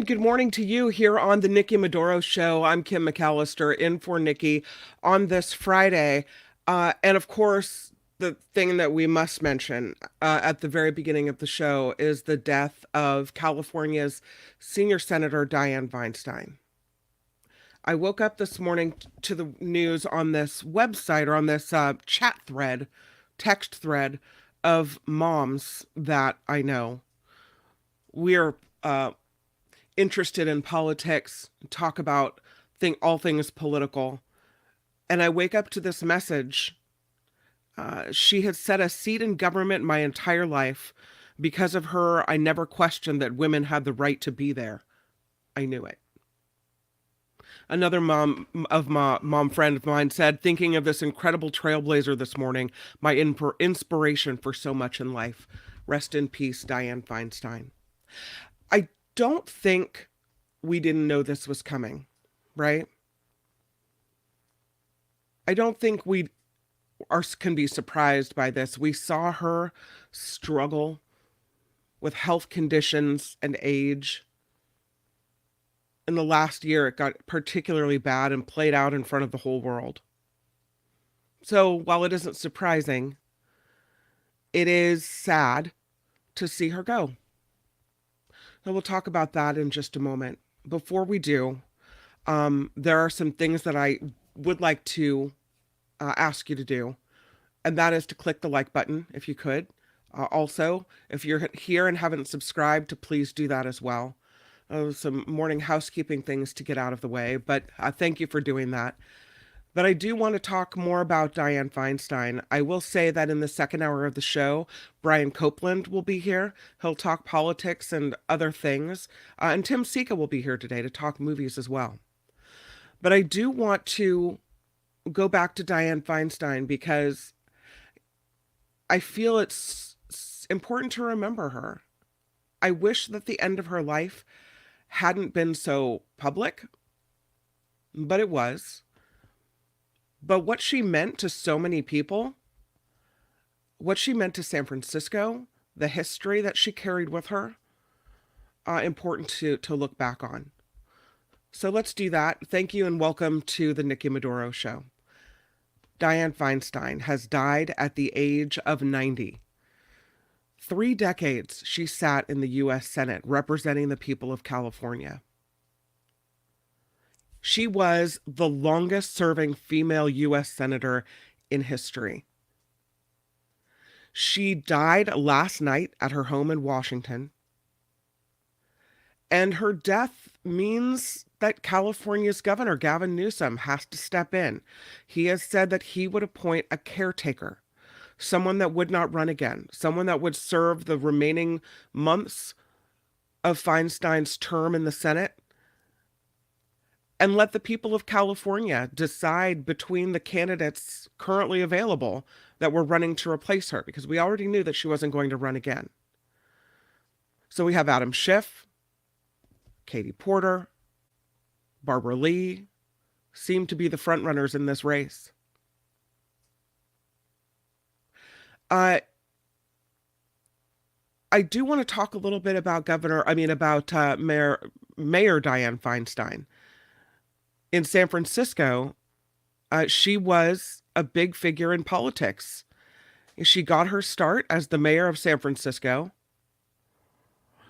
And good morning to you here on the Nikki Maduro Show. I'm Kim McAllister in for Nikki on this Friday. And of course, the thing that we must mention at the very beginning of the show is the death of California's senior senator, Dianne Feinstein. I woke up this morning to the news on this website or on this chat thread, text thread of moms that I know. We're interested in politics, talk about all things political. And I wake up to this message. She has set a seat in government my entire life. Because of her, I never questioned that women had the right to be there. I knew it. Another mom friend of mine said, thinking of this incredible trailblazer this morning, my inspiration for so much in life. Rest in peace, Dianne Feinstein. I don't think we didn't know this was coming, right? I don't think can be surprised by this. We saw her struggle with health conditions and age. In the last year, it got particularly bad and played out in front of the whole world. So while it isn't surprising, it is sad to see her go. And we'll talk about that in just a moment. Before we do, there are some things that I would like to ask you to do, and that is to click the like button if you could. Also, if you're here and haven't subscribed, to please do that as well. Some morning housekeeping things to get out of the way, but thank you for doing that. But I do want to talk more about Dianne Feinstein. I will say that in the second hour of the show, Brian Copeland will be here. He'll talk politics and other things. And Tim Sika will be here today to talk movies as well. But I do want to go back to Dianne Feinstein because I feel it's important to remember her. I wish that the end of her life hadn't been so public, but it was. But what she meant to so many people, what she meant to San Francisco, the history that she carried with her, important to look back on. So let's do that. Thank you and welcome to the Nikki Maduro Show. Dianne Feinstein has died at the age of 90. 3 decades she sat in the U.S. Senate representing the people of California. She was the longest-serving female U.S. senator in history. She died last night at her home in Washington. And her death means that California's governor, Gavin Newsom, has to step in. He has said that he would appoint a caretaker, someone that would not run again, someone that would serve the remaining months of Feinstein's term in the Senate, and let the people of California decide between the candidates currently available that were running to replace her, because we already knew that she wasn't going to run again. So we have Adam Schiff, Katie Porter, Barbara Lee, seem to be the front runners in this race. I do want to talk a little bit about Mayor Dianne Feinstein. In San Francisco, she was a big figure in politics. She got her start as the mayor of San Francisco.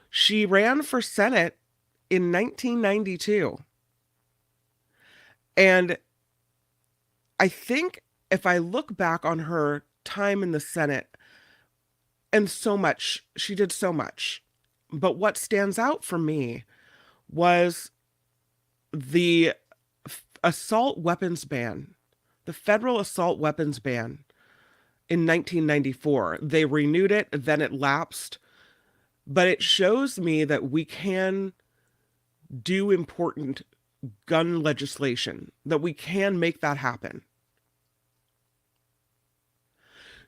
She ran for Senate in 1992. And I think if I look back on her time in the Senate, and she did so much. But what stands out for me was the assault weapons ban, the federal assault weapons ban in 1994. They renewed it, then it lapsed. But it shows me that we can do important gun legislation, that we can make that happen.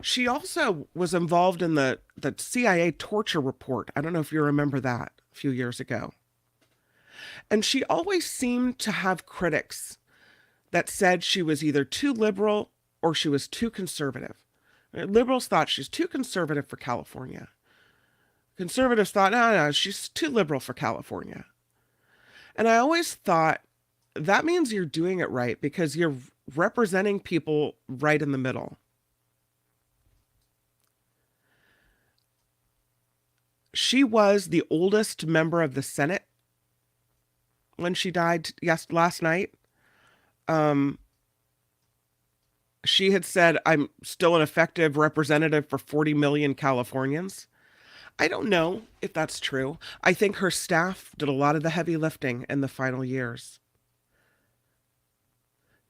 She also was involved in the CIA torture report. I don't know if you remember that a few years ago. And she always seemed to have critics that said she was either too liberal or she was too conservative. Liberals thought she's too conservative for California. Conservatives thought, no, she's too liberal for California. And I always thought that means you're doing it right because you're representing people right in the middle. She was the oldest member of the Senate when she died last night. Um, she had said, "I'm still an effective representative for 40 million Californians." I don't know if that's true. I think her staff did a lot of the heavy lifting in the final years.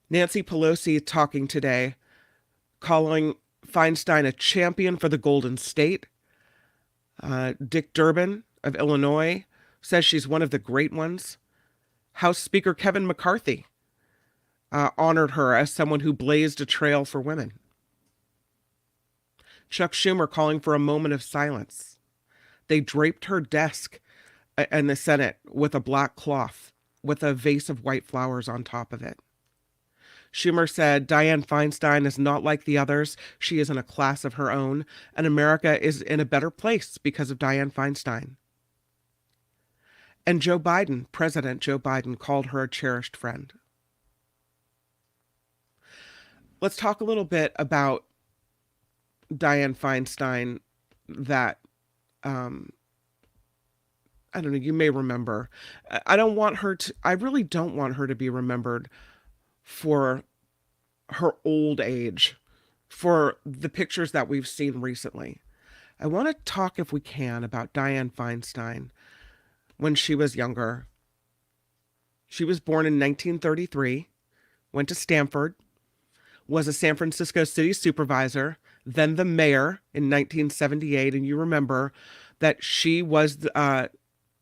Nancy Pelosi talking today, calling Feinstein a champion for the Golden State. Dick Durbin of Illinois says she's one of the great ones. House Speaker Kevin McCarthy honored her as someone who blazed a trail for women. Chuck Schumer calling for a moment of silence. They draped her desk in the Senate with a black cloth with a vase of white flowers on top of it. Schumer said, "Dianne Feinstein is not like the others. She is in a class of her own, and America is in a better place because of Dianne Feinstein." And Joe Biden, President Joe Biden, called her a cherished friend. Let's talk a little bit about Dianne Feinstein that, I don't know, you may remember. I really don't want her to be remembered for her old age, for the pictures that we've seen recently. I want to talk, if we can, about Dianne Feinstein when she was younger. She was born in 1933, went to Stanford, was a San Francisco city supervisor, then the mayor in 1978. And you remember that she was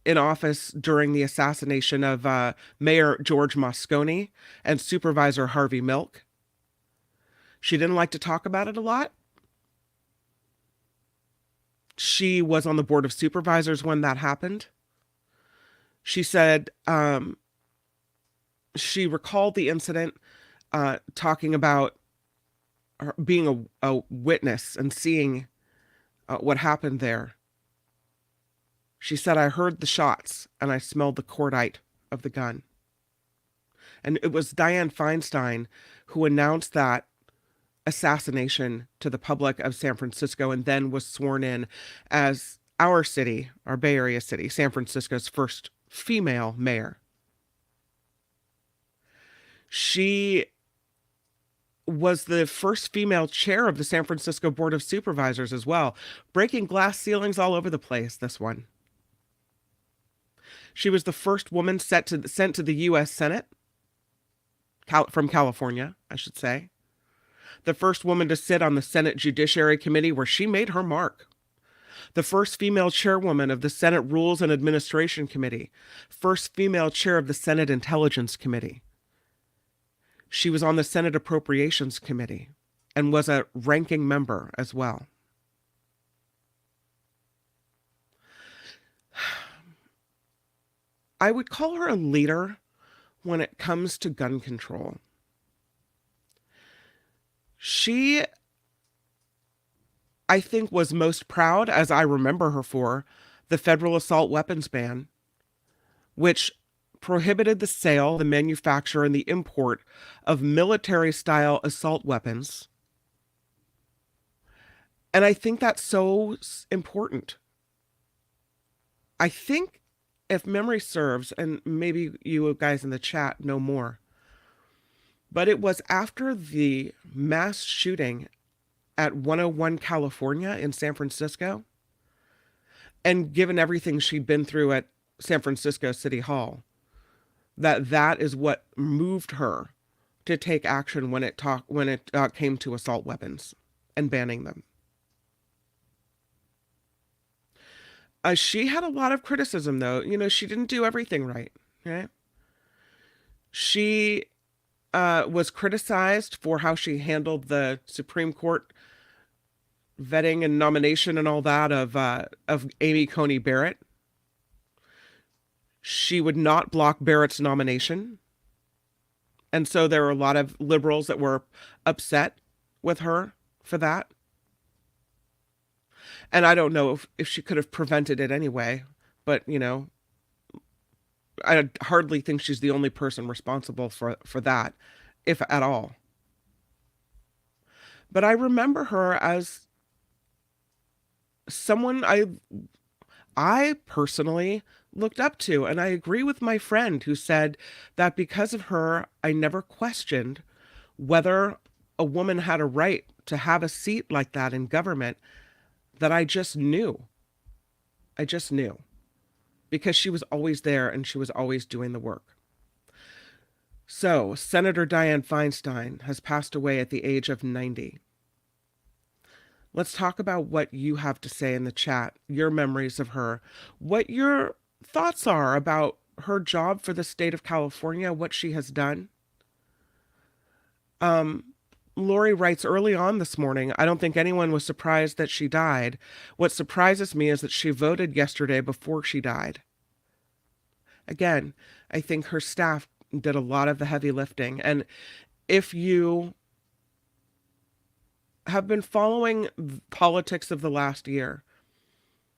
in office during the assassination of Mayor George Moscone and Supervisor Harvey Milk. She didn't like to talk about it a lot. She was on the board of supervisors when that happened. She said she recalled the incident, talking about her being a witness and seeing what happened there. She said, "I heard the shots and I smelled the cordite of the gun." And it was Dianne Feinstein who announced that assassination to the public of San Francisco and then was sworn in as our city, our Bay Area city, San Francisco's first female mayor. She was the first female chair of the San Francisco Board of Supervisors as well, breaking glass ceilings all over the place, this one. She was the first woman sent to the U.S. Senate, from California, I should say. The first woman to sit on the Senate Judiciary Committee, where she made her mark. The first female chairwoman of the Senate Rules and Administration Committee. First female chair of the Senate Intelligence Committee. She was on the Senate Appropriations Committee and was a ranking member as well. I would call her a leader when it comes to gun control. She, I think, was most proud, as I remember her for, the federal assault weapons ban, which prohibited the sale, the manufacture, and the import of military-style assault weapons. And I think that's so important. I think, if memory serves, and maybe you guys in the chat know more, but it was after the mass shooting at 101 California in San Francisco, and given everything she'd been through at San Francisco City Hall, that is what moved her to take action when it came to assault weapons and banning them. She had a lot of criticism, though. You know, she didn't do everything right. Okay? She was criticized for how she handled the Supreme Court vetting and nomination and all that of Amy Coney Barrett. She would not block Barrett's nomination. And so there were a lot of liberals that were upset with her for that. And I don't know if she could have prevented it anyway, but, you know, I hardly think she's the only person responsible for that, if at all. But I remember her as someone I personally looked up to, and I agree with my friend who said that because of her, I never questioned whether a woman had a right to have a seat like that in government, that I just knew. I just knew because she was always there and she was always doing the work. So, Senator Dianne Feinstein has passed away at the age of 90. Let's talk about what you have to say in the chat, your memories of her, what your thoughts are about her job for the state of California, what she has done. Lori writes early on this morning, I don't think anyone was surprised that she died. What surprises me is that she voted yesterday before she died. Again, I think her staff did a lot of the heavy lifting. And if you have been following politics of the last year,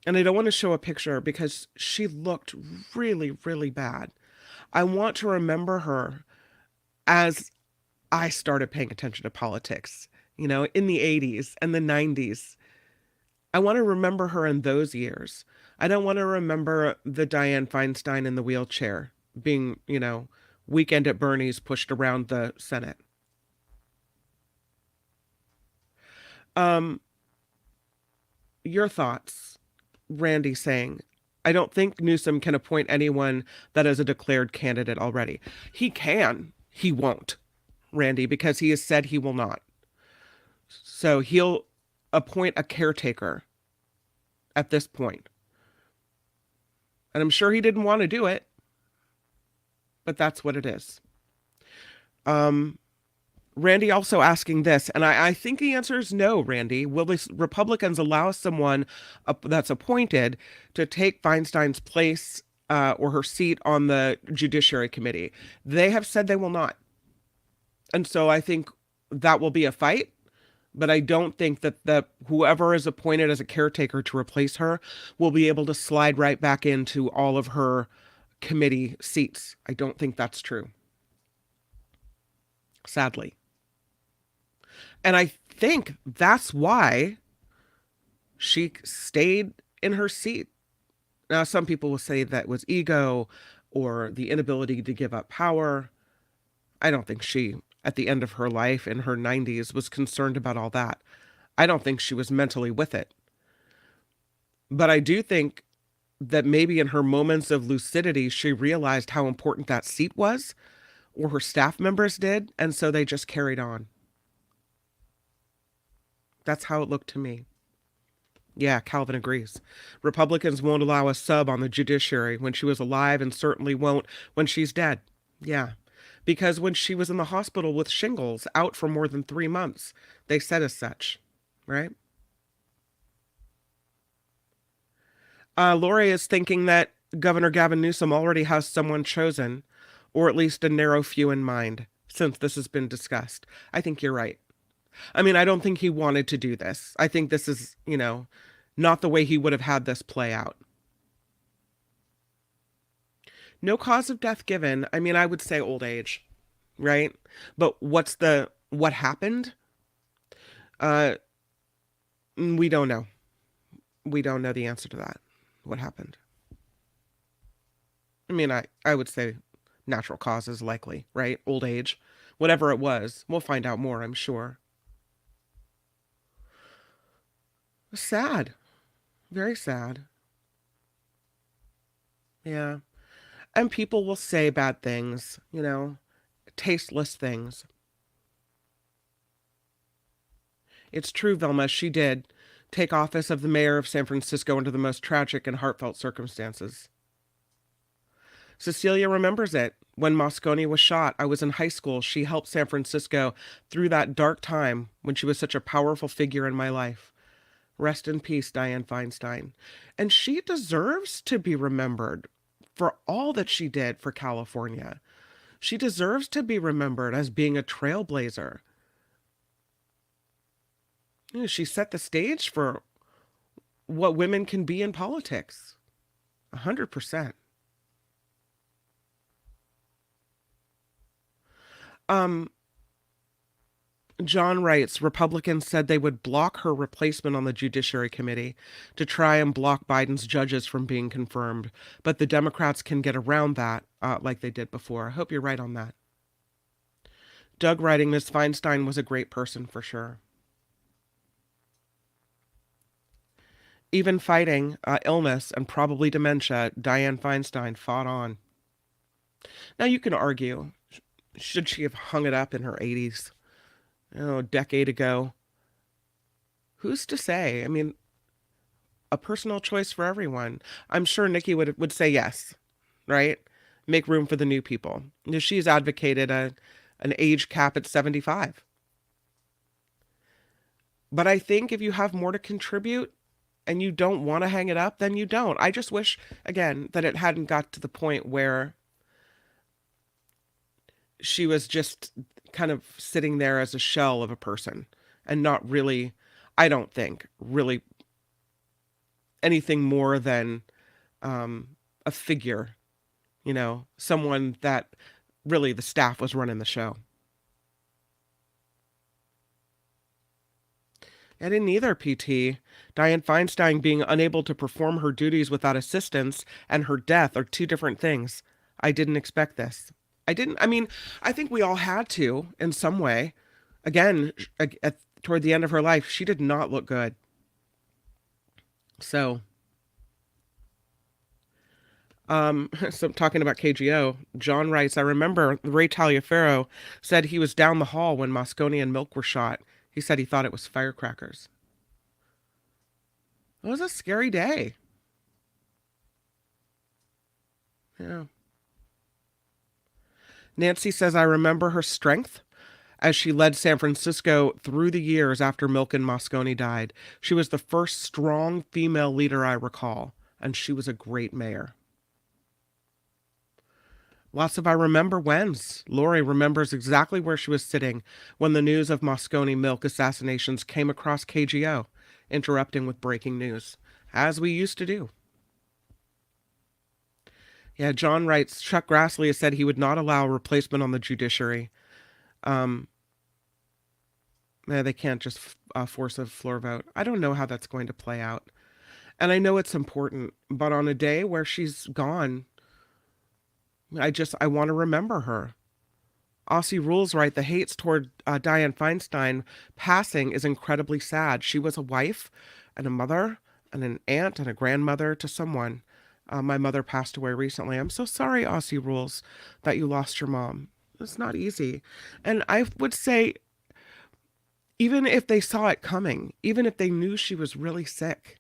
and I don't want to show a picture because she looked really, really bad. I want to remember her as I started paying attention to politics, in the 80s and the 90s. I want to remember her in those years. I don't want to remember the Dianne Feinstein in the wheelchair being, weekend at Bernie's pushed around the Senate. Your thoughts, Randy saying, I don't think Newsom can appoint anyone that is a declared candidate already. He can. He won't, Randy, because he has said he will not. So he'll appoint a caretaker at this point. And I'm sure he didn't want to do it, but that's what it is. Randy also asking this, and I think the answer is no, Randy. Will the Republicans allow someone that's appointed to take Feinstein's place or her seat on the Judiciary Committee? They have said they will not. And so I think that will be a fight, but I don't think that whoever is appointed as a caretaker to replace her will be able to slide right back into all of her committee seats. I don't think that's true. Sadly. And I think that's why she stayed in her seat. Now, some people will say that was ego or the inability to give up power. I don't think she, at the end of her life in her 90s, was concerned about all that. I don't think she was mentally with it. But I do think that maybe in her moments of lucidity, she realized how important that seat was, or her staff members did, and so they just carried on. That's how it looked to me. Yeah, Calvin agrees. Republicans won't allow a sub on the judiciary when she was alive and certainly won't when she's dead. Yeah, because when she was in the hospital with shingles, out for more than 3 months, they said as such, right? Lori is thinking that Governor Gavin Newsom already has someone chosen, or at least a narrow few in mind, since this has been discussed. I think you're right. I mean, I don't think he wanted to do this. I think this is, not the way he would have had this play out. No cause of death given. I mean, I would say old age, right? But what happened? We don't know. We don't know the answer to that. What happened? I mean, I would say natural causes likely, right? Old age. Whatever it was. We'll find out more, I'm sure. Sad. Very sad. Yeah. And people will say bad things, tasteless things. It's true, Velma, she did take office of the mayor of San Francisco under the most tragic and heartfelt circumstances. Cecilia remembers it. When Moscone was shot, I was in high school. She helped San Francisco through that dark time when she was such a powerful figure in my life. Rest in peace, Dianne Feinstein. And she deserves to be remembered for all that she did for California. She deserves to be remembered as being a trailblazer. She set the stage for what women can be in politics. 100%. Um, John writes, Republicans said they would block her replacement on the Judiciary Committee to try and block Biden's judges from being confirmed. But the Democrats can get around that like they did before. I hope you're right on that. Doug writing, Ms. Feinstein was a great person for sure. Even fighting illness and probably dementia, Dianne Feinstein fought on. Now you can argue, should she have hung it up in her 80s? A decade ago. Who's to say? I mean, a personal choice for everyone. I'm sure Nikki would say yes, right? Make room for the new people. She's advocated an age cap at 75. But I think if you have more to contribute and you don't want to hang it up, then you don't. I just wish, again, that it hadn't got to the point where she was just kind of sitting there as a shell of a person and not really, I don't think, really anything more than a figure, someone that really the staff was running the show. I didn't either, PT. Dianne Feinstein being unable to perform her duties without assistance and her death are two different things. I didn't expect this. I think we all had to in some way. Again, toward the end of her life, she did not look good. So, so talking about KGO, John writes, I remember Ray Taliaferro said he was down the hall when Moscone and Milk were shot. He said he thought it was firecrackers. It was a scary day. Yeah. Nancy says, I remember her strength as she led San Francisco through the years after Milk and Moscone died. She was the first strong female leader I recall, and she was a great mayor. Lots of I remember whens. Lori remembers exactly where she was sitting when the news of Moscone Milk assassinations came across KGO, interrupting with breaking news, as we used to do. Yeah, John writes, Chuck Grassley has said he would not allow a replacement on the judiciary. They can't just force a floor vote. I don't know how that's going to play out. And I know it's important, but on a day where she's gone, I want to remember her. Aussie Rules write, the hates toward Dianne Feinstein passing is incredibly sad. She was a wife and a mother and an aunt and a grandmother to someone. My mother passed away recently. I'm so sorry, Aussie Rules, that you lost your mom. It's not easy. And I would say, even if they saw it coming, even if they knew she was really sick,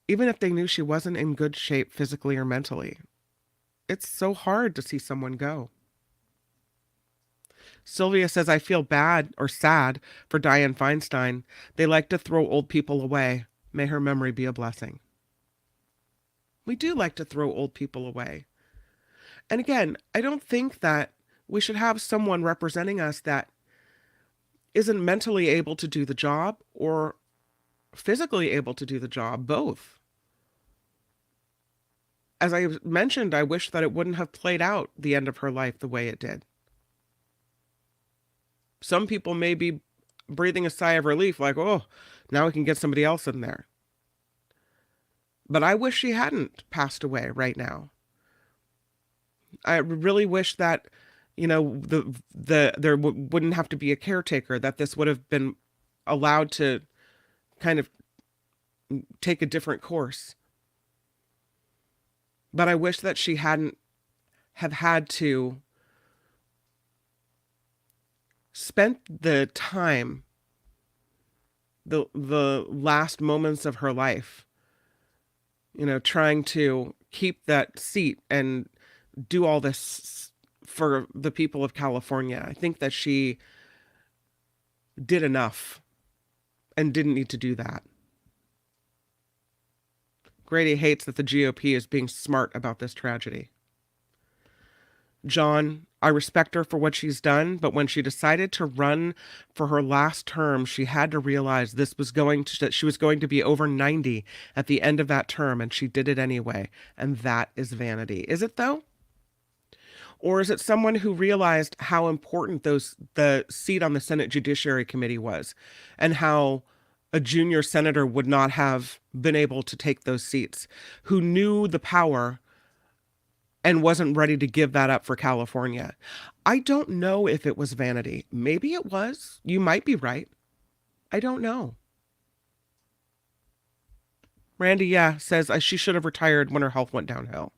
even if they knew she wasn't in good shape physically or mentally, it's so hard to see someone go. Sylvia says, I feel bad or sad for Dianne Feinstein. They like to throw old people away. May her memory be a blessing. We do like to throw old people away. And again, I don't think that we should have someone representing us that isn't mentally able to do the job or physically able to do the job, both. As I mentioned, I wish that it wouldn't have played out the end of her life the way it did. Some people may be breathing a sigh of relief, like, oh, now we can get somebody else in there. But I wish she hadn't passed away right now. I really wish that, there wouldn't have to be a caretaker, that this would have been allowed to kind of take a different course. But I wish that she hadn't have had to spent the time, the last moments of her life, trying to keep that seat and do all this for the people of California. I think that she did enough and didn't need to do that. Grady hates that the GOP is being smart about this tragedy. John, I respect her for what she's done, but when she decided to run for her last term, she had to realize that she was going to be over 90 at the end of that term, and she did it anyway. And that is vanity. Is it though? Or is it someone who realized how important the seat on the Senate Judiciary Committee was, and how a junior senator would not have been able to take those seats, who knew the power and wasn't ready to give that up for California? I don't know if it was vanity. Maybe it was. You might be right. I don't know. Randy, yeah, says she should have retired when her health went downhill.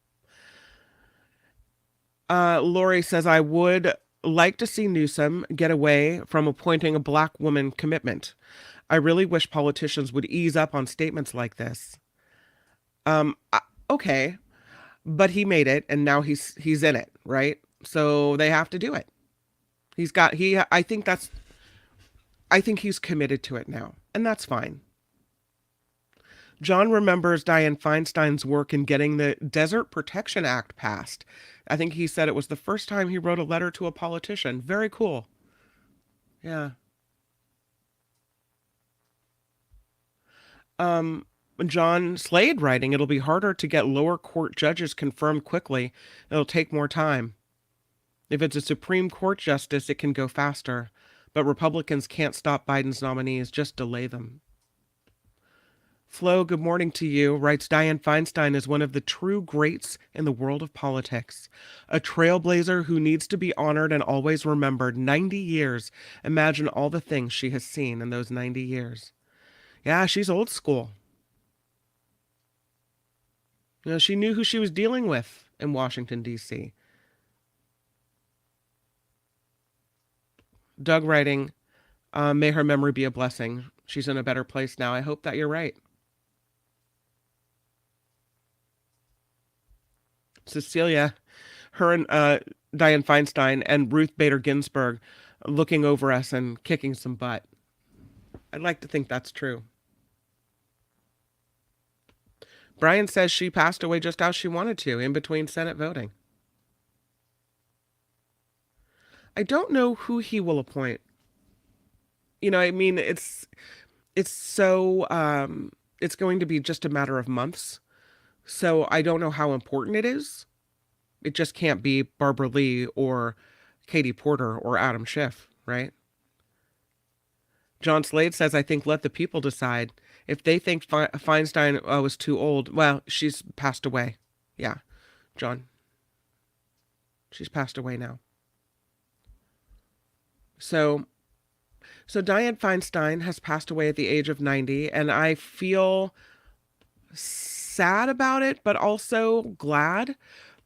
Lori says, I would like to see Newsom get away from appointing a black woman commitment. I really wish politicians would ease up on statements like this. Okay, but he made it, and now he's in it, right? So they have to do it. I think he's committed to it now, and that's fine. John remembers Dianne Feinstein's work in getting the Desert Protection Act passed. I think he said it was the first time he wrote a letter to a politician. Very cool. Yeah. John Slade writing, it'll be harder to get lower court judges confirmed quickly. It'll take more time. If it's a Supreme Court justice, it can go faster. But Republicans can't stop Biden's nominees, just delay them. Flo, good morning to you, writes Dianne Feinstein is one of the true greats in the world of politics. A trailblazer who needs to be honored and always remembered. 90 years. Imagine all the things she has seen in those 90 years. Yeah, she's old school. You know, she knew who she was dealing with in Washington, D.C. Doug writing, may her memory be a blessing. She's in a better place now. I hope that you're right. Cecilia, her and Dianne Feinstein and Ruth Bader Ginsburg looking over us and kicking some butt. I'd like to think that's true. Brian says she passed away just how she wanted to, in between Senate voting. I don't know who he will appoint. You know, I mean, it's so, it's going to be just a matter of months. So I don't know how important it is. It just can't be Barbara Lee or Katie Porter or Adam Schiff, right? John Slade says, I think let the people decide. If they think Feinstein was too old, well, she's passed away. Yeah, John. She's passed away now. So Dianne Feinstein has passed away at the age of 90, and I feel sad about it, but also glad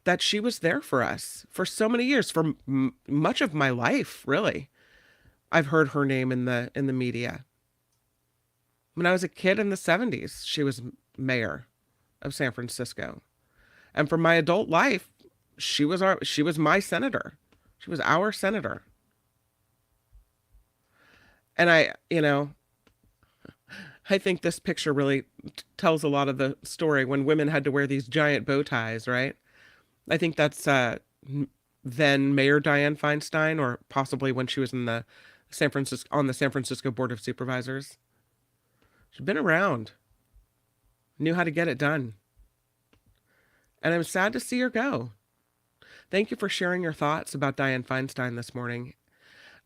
that she was there for us for so many years, for much of my life, really. I've heard her name in the media. When I was a kid in the 70s, she was mayor of San Francisco. And for my adult life, she was my senator. She was our senator. And I think this picture really tells a lot of the story when women had to wear these giant bow ties, right? I think that's then Mayor Dianne Feinstein, or possibly when she was in the San Francisco Board of Supervisors. She's been around, knew how to get it done. And I'm sad to see her go. Thank you for sharing your thoughts about Dianne Feinstein this morning.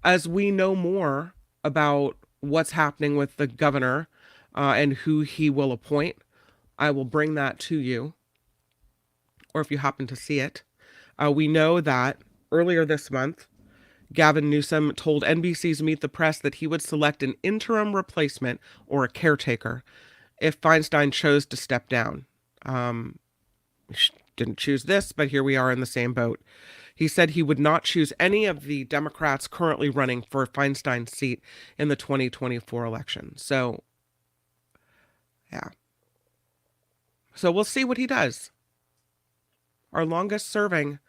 As we know more about what's happening with the governor and who he will appoint, I will bring that to you, or if you happen to see it. We know that earlier this month, Gavin Newsom told NBC's Meet the Press that he would select an interim replacement or a caretaker if Feinstein chose to step down. Didn't choose this, but here we are in the same boat. He said he would not choose any of the Democrats currently running for Feinstein's seat in the 2024 election. So, yeah. So we'll see what he does. Our longest serving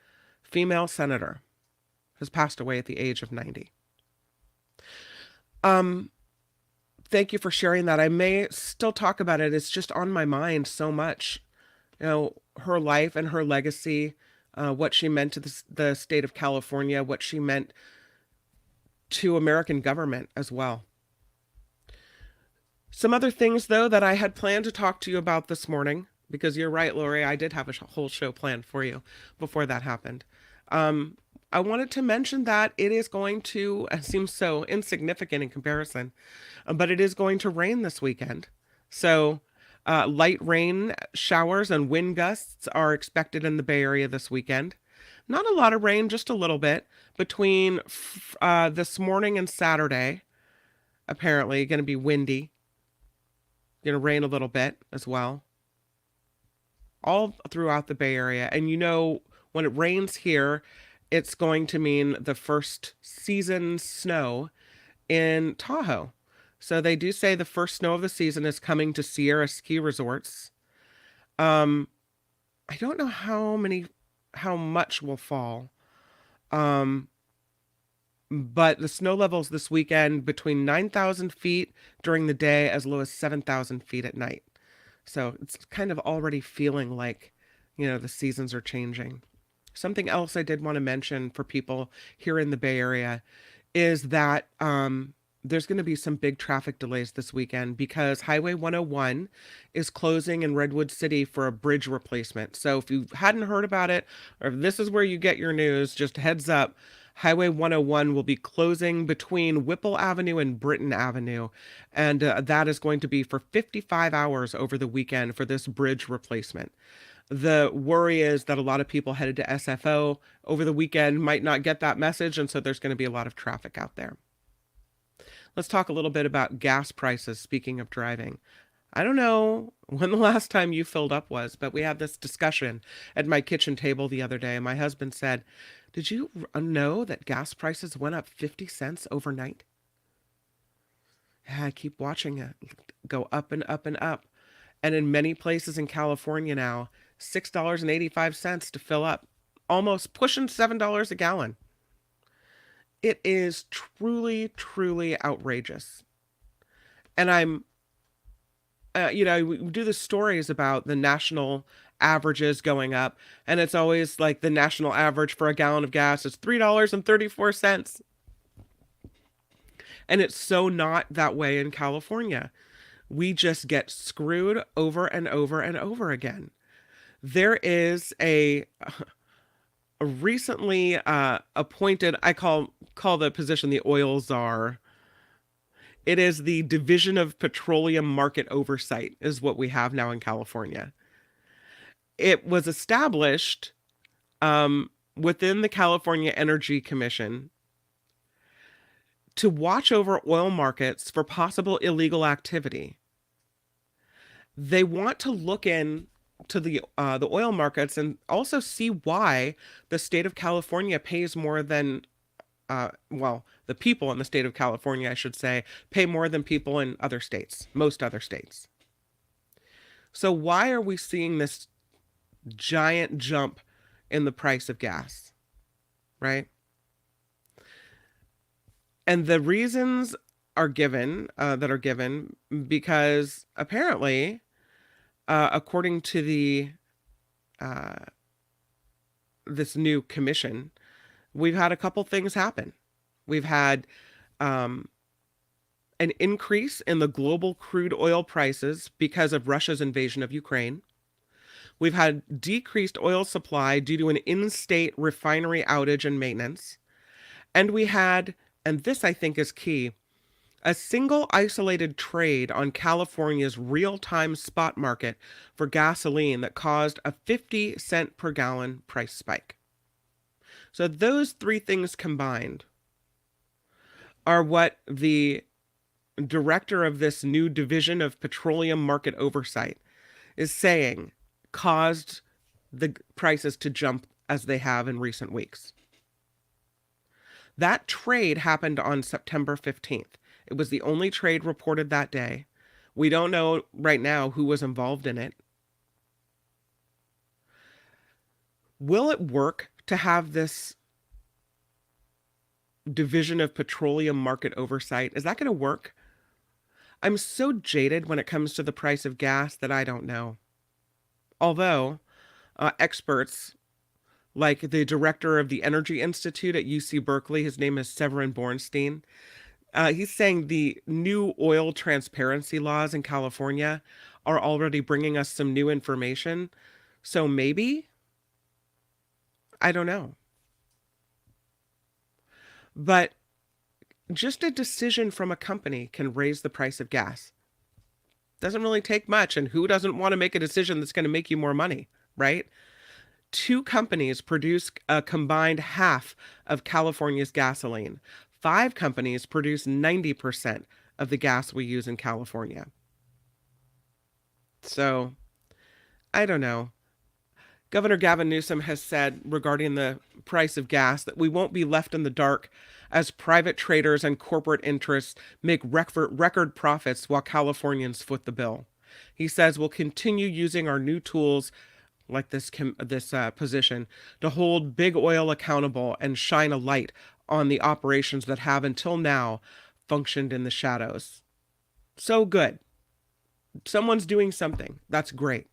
female senator has passed away at the age of 90. Thank you for sharing that. I may still talk about it. It's just on my mind so much. You know, her life and her legacy, what she meant to the state of California, what she meant to American government as well. Some other things, though, that I had planned to talk to you about this morning, because you're right, Lori, I did have a whole show planned for you before that happened. Um, I wanted to mention that it is going to, it seems so insignificant in comparison, but it is going to rain this weekend. So, light rain showers and wind gusts are expected in the Bay Area this weekend. Not a lot of rain, just a little bit between this morning and Saturday. Apparently, going to be windy, going to rain a little bit as well, all throughout the Bay Area. And when it rains here, it's going to mean the first season snow in Tahoe. So they do say the first snow of the season is coming to Sierra ski resorts. Um, I don't know how much will fall. Um, but the snow levels this weekend between 9,000 feet during the day as low as 7,000 feet at night. So it's kind of already feeling like, the seasons are changing. Something else I did want to mention for people here in the Bay Area is that there's going to be some big traffic delays this weekend because Highway 101 is closing in Redwood City for a bridge replacement. So if you hadn't heard about it, or if this is where you get your news, just heads up. Highway 101 will be closing between Whipple Avenue and Britton Avenue, and that is going to be for 55 hours over the weekend for this bridge replacement. The worry is that a lot of people headed to SFO over the weekend might not get that message, and so there's going to be a lot of traffic out there. Let's talk a little bit about gas prices, speaking of driving. I don't know when the last time you filled up was, but we had this discussion at my kitchen table the other day. My husband said, "Did you know that gas prices went up 50 cents overnight?" Yeah, I keep watching it go up and up and up. And in many places in California now, $6.85 to fill up, almost pushing $7 a gallon. It is truly, truly outrageous. And we do the stories about the national averages going up, and it's always like the national average for a gallon of gas is $3.34. And it's so not that way in California. We just get screwed over and over and over again. There is a recently appointed, I call the position the Oil Czar. It is the Division of Petroleum Market Oversight is what we have now in California. It was established within the California Energy Commission to watch over oil markets for possible illegal activity. They want to look in to the oil markets and also see why the state of California pays more than the people in the state of California, I should say, pay more than people in other states, most other states. So why are we seeing this giant jump in the price of gas, right? And the reasons are given because apparently, according to the this new commission, we've had a couple things happen. We've had an increase in the global crude oil prices because of Russia's invasion of Ukraine. We've had decreased oil supply due to an in-state refinery outage and maintenance. And we had, and this I think is key, a single isolated trade on California's real-time spot market for gasoline that caused a 50-cent per gallon price spike. So those three things combined are what the director of this new Division of Petroleum Market Oversight is saying caused the prices to jump as they have in recent weeks. That trade happened on September 15th. It was the only trade reported that day. We don't know right now who was involved in it. Will it work to have this Division of Petroleum Market Oversight? Is that going to work? I'm so jaded when it comes to the price of gas that I don't know. Although experts like the director of the Energy Institute at UC Berkeley, his name is Severin Bornstein, he's saying the new oil transparency laws in California are already bringing us some new information. So maybe, I don't know. But just a decision from a company can raise the price of gas. Doesn't really take much. And who doesn't want to make a decision that's going to make you more money, right? Two companies produce a combined half of California's gasoline. Five companies produce 90% of the gas we use in California. So, I don't know. Governor Gavin Newsom has said regarding the price of gas that we won't be left in the dark as private traders and corporate interests make record profits while Californians foot the bill. He says we'll continue using our new tools like this position to hold big oil accountable and shine a light on the operations that have until now functioned in the shadows. So good. Someone's doing something. That's great.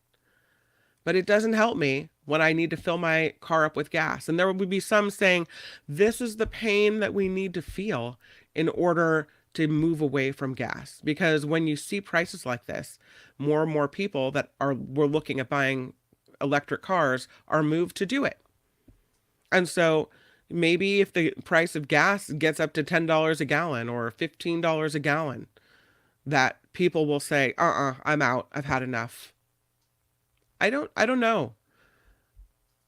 But it doesn't help me when I need to fill my car up with gas. And there would be some saying, this is the pain that we need to feel in order to move away from gas. Because when you see prices like this, more and more people that were looking at buying electric cars are moved to do it. And so maybe if the price of gas gets up to $10 a gallon or $15 a gallon, that people will say, I'm out. I've had enough. I don't know.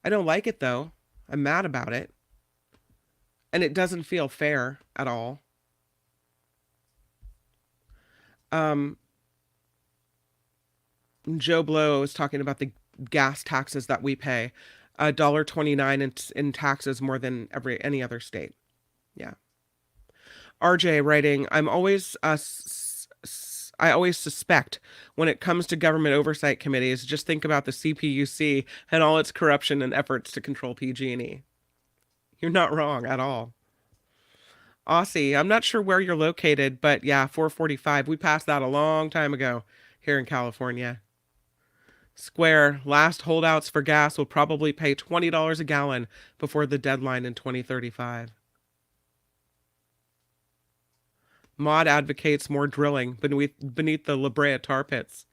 I don't like it though. I'm mad about it. And it doesn't feel fair at all. Joe Blow is talking about the gas taxes that we pay. $1.29 in taxes more than any other state. Yeah. RJ writing, I always suspect when it comes to government oversight committees, just think about the CPUC and all its corruption and efforts to control PG&E. You're not wrong at all. Aussie, I'm not sure where you're located, but yeah, 445. We passed that a long time ago here in California. Square, last holdouts for gas will probably pay $20 a gallon before the deadline in 2035. Maud advocates more drilling beneath the La Brea tar pits.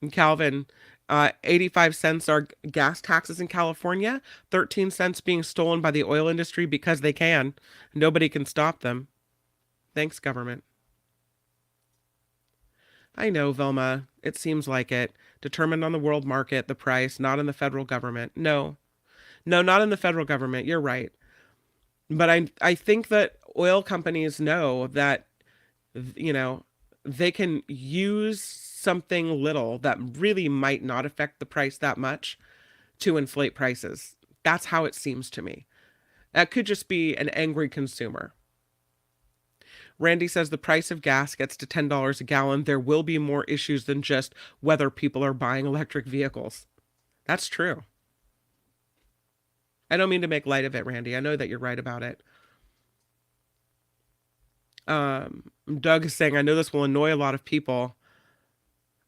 And Calvin, 85 cents are gas taxes in California, 13 cents being stolen by the oil industry because they can. Nobody can stop them. Thanks, government. I know, Velma. It seems like it. Determined on the world market, the price, not in the federal government. No, not in the federal government. You're right. But I think that oil companies know that, they can use something little that really might not affect the price that much to inflate prices. That's how it seems to me. That could just be an angry consumer. Randy says the price of gas gets to $10 a gallon. There will be more issues than just whether people are buying electric vehicles. That's true. I don't mean to make light of it, Randy. I know that you're right about it. Doug is saying, I know this will annoy a lot of people,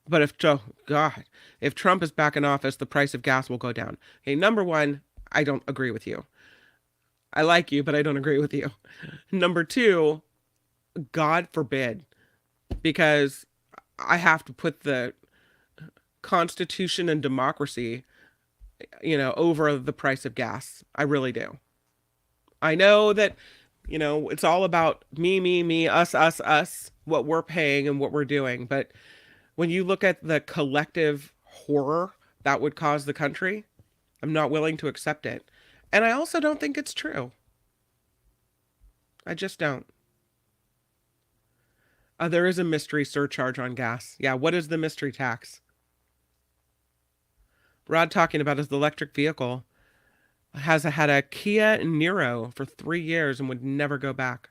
but if Trump is back in office, the price of gas will go down. Okay, number one, I don't agree with you. I like you, but I don't agree with you. Number two, God forbid, because I have to put the Constitution and democracy, over the price of gas. I really do. I know that, it's all about me, us, what we're paying and what we're doing. But when you look at the collective horror that would cause the country, I'm not willing to accept it. And I also don't think it's true. I just don't. There is a mystery surcharge on gas. Yeah, what is the mystery tax? Rod talking about his electric vehicle has had a Kia Niro for 3 years and would never go back.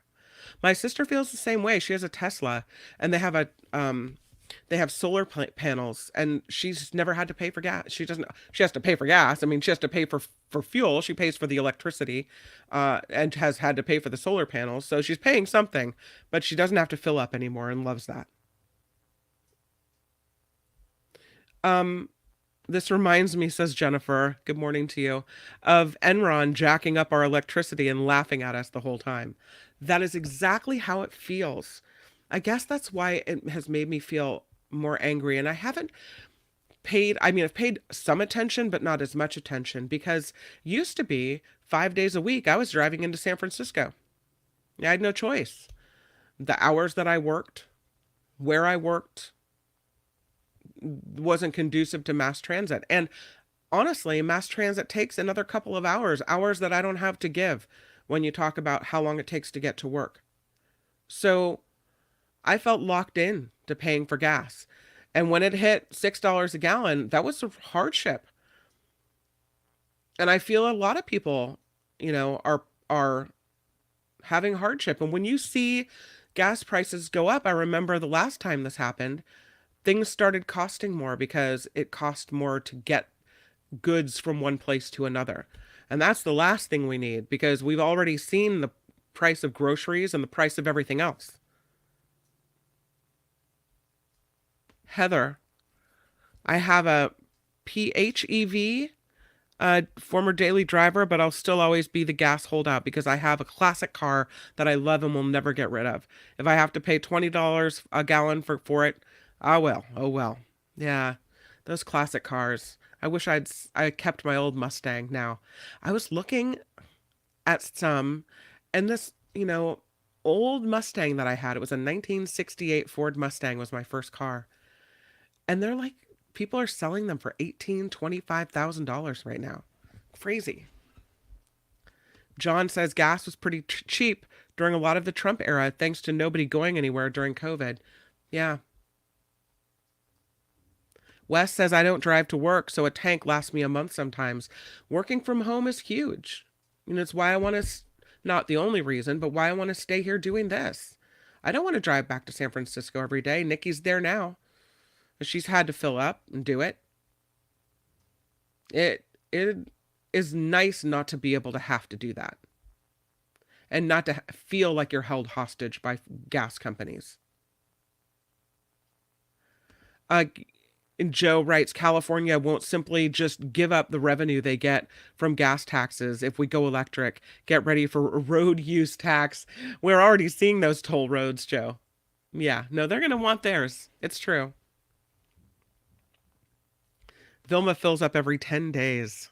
My sister feels the same way. She has a Tesla, and they have solar panels, and she's never had to pay for gas. She has to pay for gas. I mean, she has to pay for fuel. She pays for the electricity, and has had to pay for the solar panels. So she's paying something, but she doesn't have to fill up anymore and loves that. This reminds me, says Jennifer, good morning to you, of Enron jacking up our electricity and laughing at us the whole time. That is exactly how it feels. I guess that's why it has made me feel more angry. And I haven't I've paid some attention, but not as much attention, because used to be 5 days a week I was driving into San Francisco. I had no choice. The hours that I worked, where I worked, wasn't conducive to mass transit. And honestly, mass transit takes another couple of hours, hours that I don't have to give when you talk about how long it takes to get to work. So I felt locked in to paying for gas. And when it hit $6 a gallon, that was a hardship. And I feel a lot of people, are having hardship. And when you see gas prices go up, I remember the last time this happened, things started costing more because it cost more to get goods from one place to another. And that's the last thing we need because we've already seen the price of groceries and the price of everything else. Heather, I have a PHEV, former daily driver, but I'll still always be the gas holdout because I have a classic car that I love and will never get rid of. If I have to pay $20 a gallon for it, I will. Oh well. Yeah, those classic cars. I kept my old Mustang now. I was looking at some, and this, old Mustang that I had, it was a 1968 Ford Mustang was my first car. And they're like, people are selling them for $25,000 right now. Crazy. John says gas was pretty cheap during a lot of the Trump era, thanks to nobody going anywhere during COVID. Yeah. Wes says I don't drive to work, so a tank lasts me a month sometimes. Working from home is huge. It's why I want to, not the only reason, but why I want to stay here doing this. I don't want to drive back to San Francisco every day. Nikki's there now. She's had to fill up and do it. It is nice not to be able to have to do that. And not to feel like you're held hostage by gas companies. And Joe writes, California won't simply just give up the revenue they get from gas taxes if we go electric. Get ready for a road use tax. We're already seeing those toll roads, Joe. Yeah, no, they're going to want theirs. It's true. Vilma fills up every 10 days.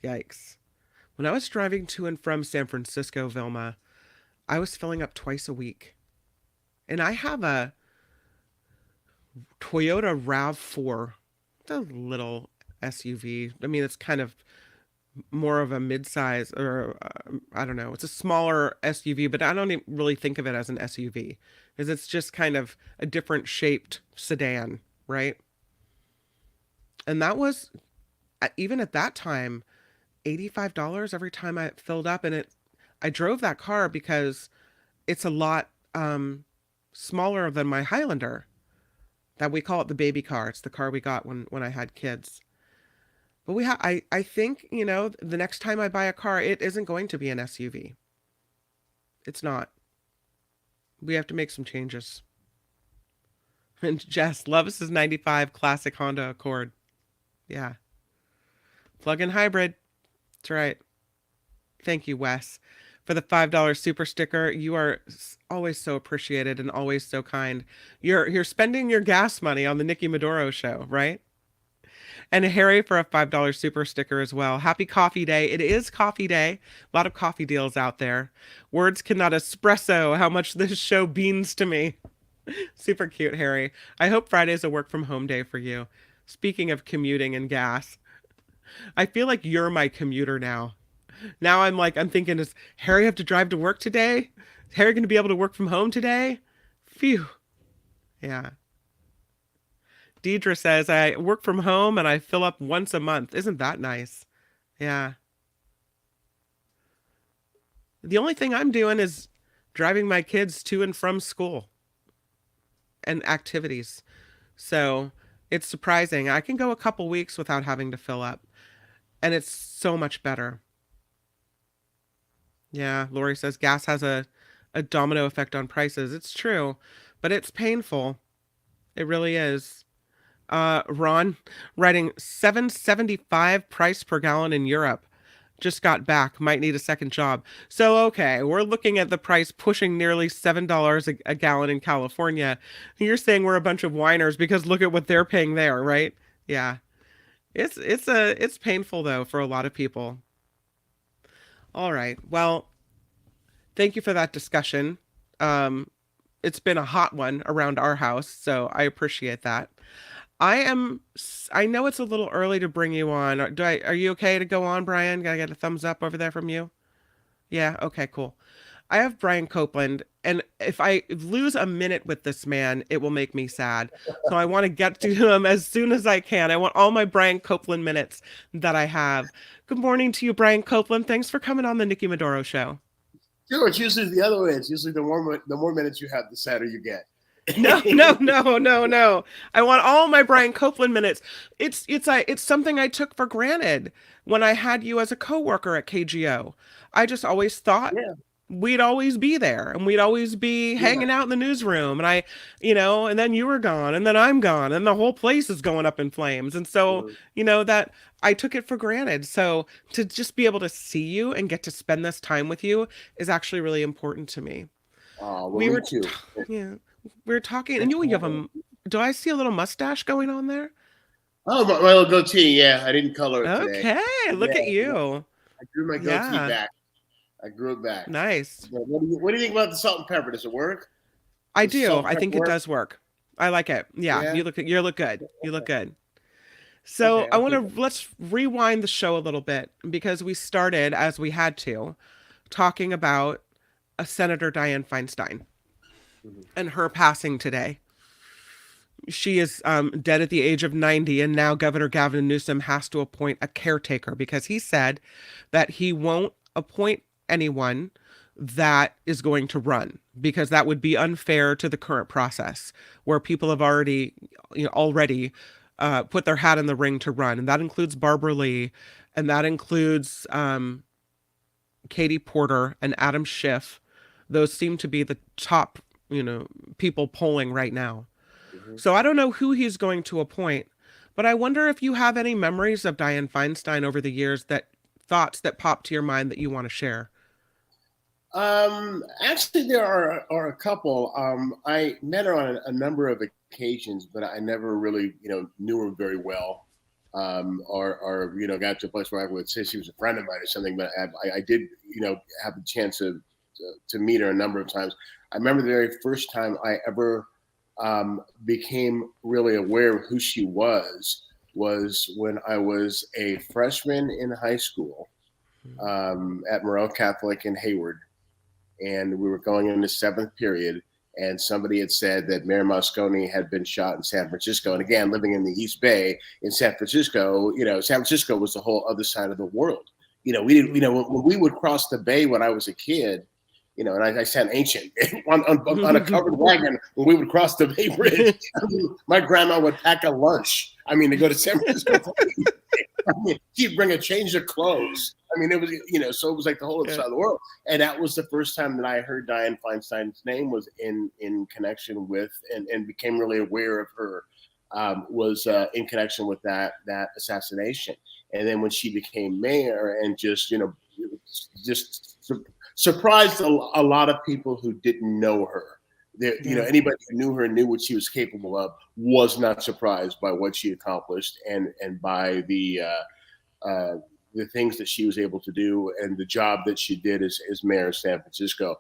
Yikes. When I was driving to and from San Francisco, Vilma, I was filling up twice a week. And I have a Toyota RAV4, the little SUV. I mean, it's kind of more of a midsize, or I don't know. It's a smaller SUV, but I don't really think of it as an SUV because it's just kind of a different shaped sedan, right? And that was, even at that time, $85 every time I filled up. And I drove that car because it's a lot smaller than my Highlander. That we call it the baby car. It's the car we got when I had kids. But I think, the next time I buy a car, it isn't going to be an SUV. It's not. We have to make some changes. And Jess loves his 95 classic Honda Accord. Yeah. Plug-in hybrid. That's right. Thank you, Wes, for the $5 super sticker. You are always so appreciated and always so kind. You're spending your gas money on the Nikki Maduro show, right? And Harry for a $5 super sticker as well. Happy coffee day. It is coffee day. A lot of coffee deals out there. Words cannot espresso how much this show means to me. Super cute, Harry. I hope Friday's a work from home day for you. Speaking of commuting and gas, I feel like you're my commuter now. Now I'm thinking, does Harry have to drive to work today? Is Harry going to be able to work from home today? Phew. Yeah. Deidre says, I work from home and I fill up once a month. Isn't that nice? Yeah. The only thing I'm doing is driving my kids to and from school and activities. So it's surprising. I can go a couple weeks without having to fill up. And it's so much better. Yeah, Lori says gas has a domino effect on prices. It's true, but it's painful. It really is. Ron writing $7.75 price per gallon in Europe. Just got back. Might need a second job. So, okay, we're looking at the price pushing nearly $7 a gallon in California. You're saying we're a bunch of whiners because look at what they're paying there, right? Yeah. It's painful though for a lot of people. All right. Well, Thank you for that discussion. Um, it's been a hot one around our house, so I appreciate that. I know it's a little early to bring you on. Are you okay to go on, Brian? Gotta get a thumbs up over there from you? Yeah, okay, cool. I have Brian Copeland, and if I lose a minute with this man, it will make me sad. So I want to get to him as soon as I can. I want all my Brian Copeland minutes that I have. Good morning to you, Brian Copeland. Thanks for coming on the Nikki Maduro show. Sure, it's usually the other way. It's usually the more minutes you have, the sadder you get. No, no, no, no, no. I want all my Brian Copeland minutes. It's something I took for granted when I had you as a coworker at KGO. I just always thought Yeah, we'd always be there and we'd always be yeah. hanging out in the newsroom and then you were gone and then I'm gone and the whole place is going up in flames. And so, Mhm. that I took it for granted. So to just be able to see you and get to spend this time with you is actually really important to me. Well, We me were, too. yeah, we were talking, and Thanks you for have having me. do I see a little mustache going on there? Oh, my little goatee. Yeah, I didn't color it today. Okay, Yeah, look at yeah. you. I grew my goatee Yeah, back. I grew it back. nice. What do you think about the salt and pepper? Does it work? I Does the do. salt and I pepper think it work? does work. I like it. Yeah, Yeah. you look good. You look good. So Okay, I I'll want keep it. to let's rewind the show a little bit because we started as we had to talking about Senator Dianne Feinstein Mhm. and her passing today. She is dead at the age of 90, and now Governor Gavin Newsom has to appoint a caretaker because he said that he won't appoint anyone that is going to run because that would be unfair to the current process where people have already put their hat in the ring to run, and that includes Barbara Lee, and that includes Katie Porter and Adam Schiff. Those seem to be the top people polling right now. Mhm. So I don't know who he's going to appoint, but I wonder if you have any memories of Dianne Feinstein over the years, that thoughts that pop to your mind that you want to share. Actually, there are a couple. I met her on a number of occasions, but I never really, knew her very well. Or got to a place where I would say she was a friend of mine or something. But I did, have the chance to meet her a number of times. I remember the very first time I ever became really aware of who she was when I was a freshman in high school at Morel Catholic in Hayward, and we were going into seventh period, and somebody had said that Mayor Moscone had been shot in San Francisco. And again, living in the East Bay in San Francisco, San Francisco was the whole other side of the world. We didn't, when we would cross the bay when I was a kid, and I sound ancient, on a covered wagon when we would cross the Bay Bridge. I mean, my grandma would pack a lunch. I mean, to go to San Francisco. I mean, he'd bring a change of clothes. I mean, it was, so it was like the whole other Yeah. side of the world. And that was the first time that I heard Dianne Feinstein's name was in connection with, and became really aware of her, was in connection with that assassination. And then when she became mayor, and just surprised a lot of people who didn't know her. Yeah. Anybody who knew her, knew what she was capable of, was not surprised by what she accomplished, and by the things that she was able to do, and the job that she did as mayor of San Francisco.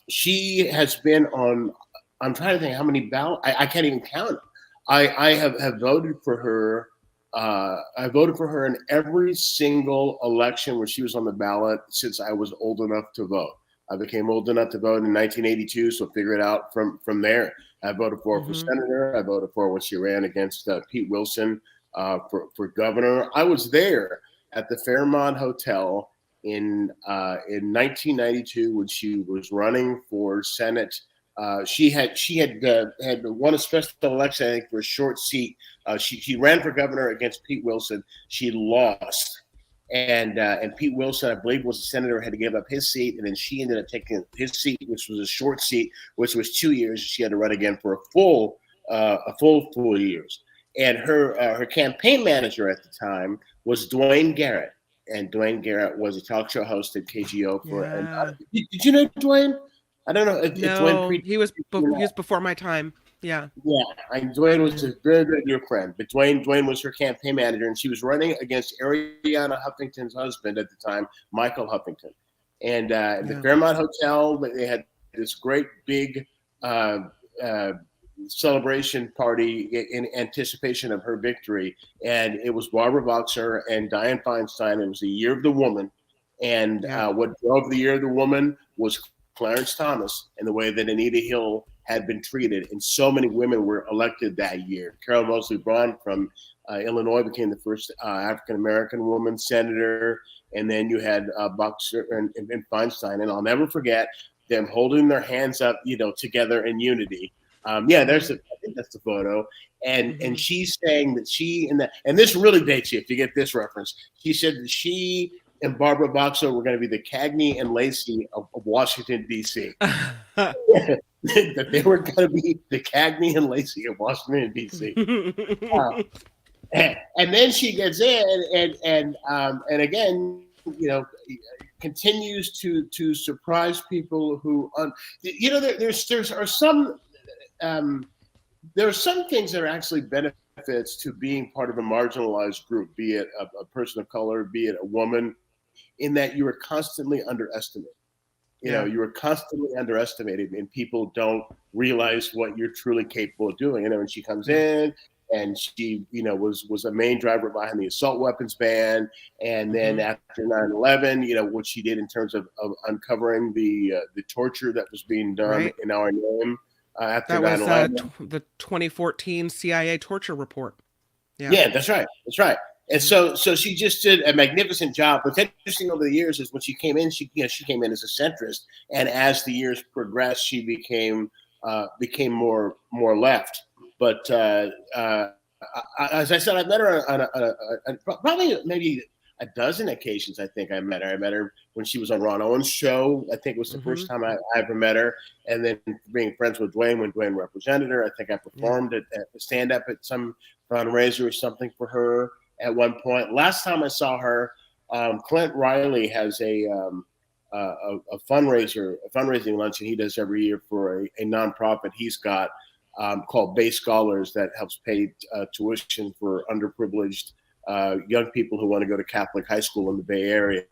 She has been on. I'm trying to think how many ballots. I can't even count them. I have voted for her. I voted for her in every single election where she was on the ballot since I was old enough to vote. I became old enough to vote in 1982, so figure it out from there. I voted for her for Hmm. senator. I voted for her when she ran against Pete Wilson for governor. I was there at the Fairmont Hotel in 1992 when she was running for Senate. She had won a special election, I think, for a short seat. She ran for governor against Pete Wilson. She lost, and Pete Wilson, I believe, was a senator, had to give up his seat, and then she ended up taking his seat, which was a short seat, which was 2 years. She had to run again for a full 4 years. And her campaign manager at the time was Dwayne Garrett, and Dwayne Garrett was a talk show host at KGO for. And Yeah. did you know Dwayne? I don't know if Dwayne No, pre. he was before my time. Yeah. Yeah, and Dwayne was Yeah. a very, very dear friend. But Dwayne was her campaign manager, and she was running against Ariana Huffington's husband at the time, Michael Huffington. And the Yeah. Fairmont Hotel, they had this great big uh, uh, celebration party in anticipation of her victory. And it was Barbara Boxer and Dianne Feinstein. It was the Year of the Woman. And Yeah. what drove the Year of the Woman was Clarence Thomas and the way that Anita Hill had been treated. And so many women were elected that year. Carol Moseley Braun from Illinois became the first African American woman senator. And then you had Boxer and Feinstein. And I'll never forget them holding their hands up, together in unity. Hmm. I think that's the photo. And Hmm. she's saying that and this really dates you if you get this reference. She said that she and Barbara Boxer were going to be the Cagney and Lacey of Washington D.C. That they were going to be the Cagney and Lacey of Washington D.C. Uh, and then she gets in and again, continues to surprise people who, there's are some there are some things that are actually benefits to being part of a marginalized group, be it a person of color, be it a woman, in that you are constantly underestimated. Yeah. You are constantly underestimated, and people don't realize what you're truly capable of doing. And she comes Yeah. in, and she, was a main driver behind the assault weapons ban. And then Hmm. after 9/11, what she did in terms of uncovering the torture that was being done Right. in our name after That nine was eleven. the 2014 CIA torture report. Yeah. Yeah, that's right. That's right. And Hmm. so she just did a magnificent job. What's interesting over the years is when she came in, she came in as a centrist, and as the years progressed, she became more left. But as I said, I met her on probably maybe a dozen occasions. I think I met her. I met her when she was on Ron Owens' show. I think it was the Hmm. first time I ever met her. And then being friends with Dwayne when Dwayne represented her. I think I Yeah. performed at stand up at some fundraiser or something for her at one point. Last time I saw her, Clint Riley has a fundraising luncheon he does every year for a nonprofit he's got called Bay Scholars that helps pay tuition for underprivileged young people who want to go to Catholic high school in the Bay Area.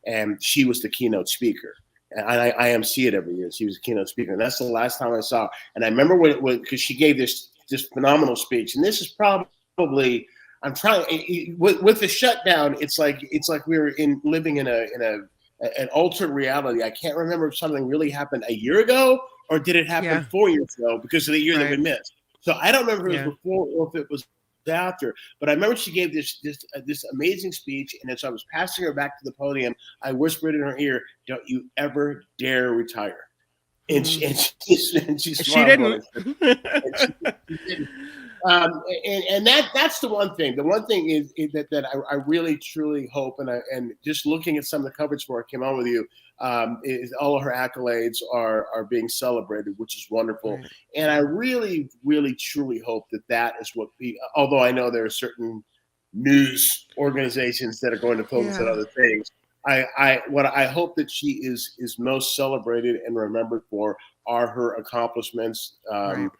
And she was the keynote speaker. And I MC it every year. She was a keynote speaker, and that's the last time I saw her. And I remember because she gave this phenomenal speech, and this is probably I'm trying with the shutdown. It's like we were living in an alternate reality. I can't remember if something really happened a year ago or did it happen Yeah. 4 years ago because of the year that we Right. missed. So I don't remember if it Yeah. was before or if it was after. But I remember she gave this amazing speech, and as I was passing her back to the podium, I whispered in her ear, "Don't you ever dare retire." And Hmm. she She smiled when I didn't. said, and she didn't. And that's the one thing. The one thing is that I really truly hope, and just looking at some of the coverage for I came on with you, is all of her accolades are being celebrated, which is wonderful. Right. And I really, really, truly hope that is what. Although I know there are certain news organizations that are going to focus on Yeah. other things. What I hope that she is most celebrated and remembered for are her accomplishments. Right.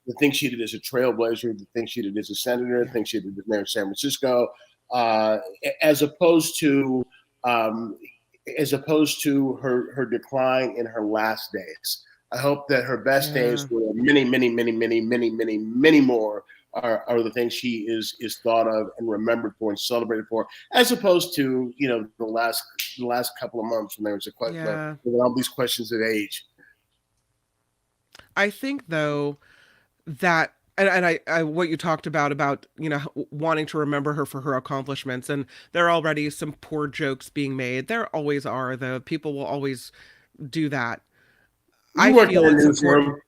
The things she did as a trailblazer, the things she did as a senator, the Yeah. things she did as mayor of San Francisco, uh, as opposed to um, her decline in her last days. I hope that her best days Yeah. were many, many, many, many, many, many, many more are the things she is thought of and remembered for and celebrated for, as opposed to the last couple of months when there was Yeah. all these questions of age. I think though that and I what you talked about wanting to remember her for her accomplishments, and there are already some poor jokes being made. There always are, though. People will always do that. You I worked in feel a it's important. newsroom.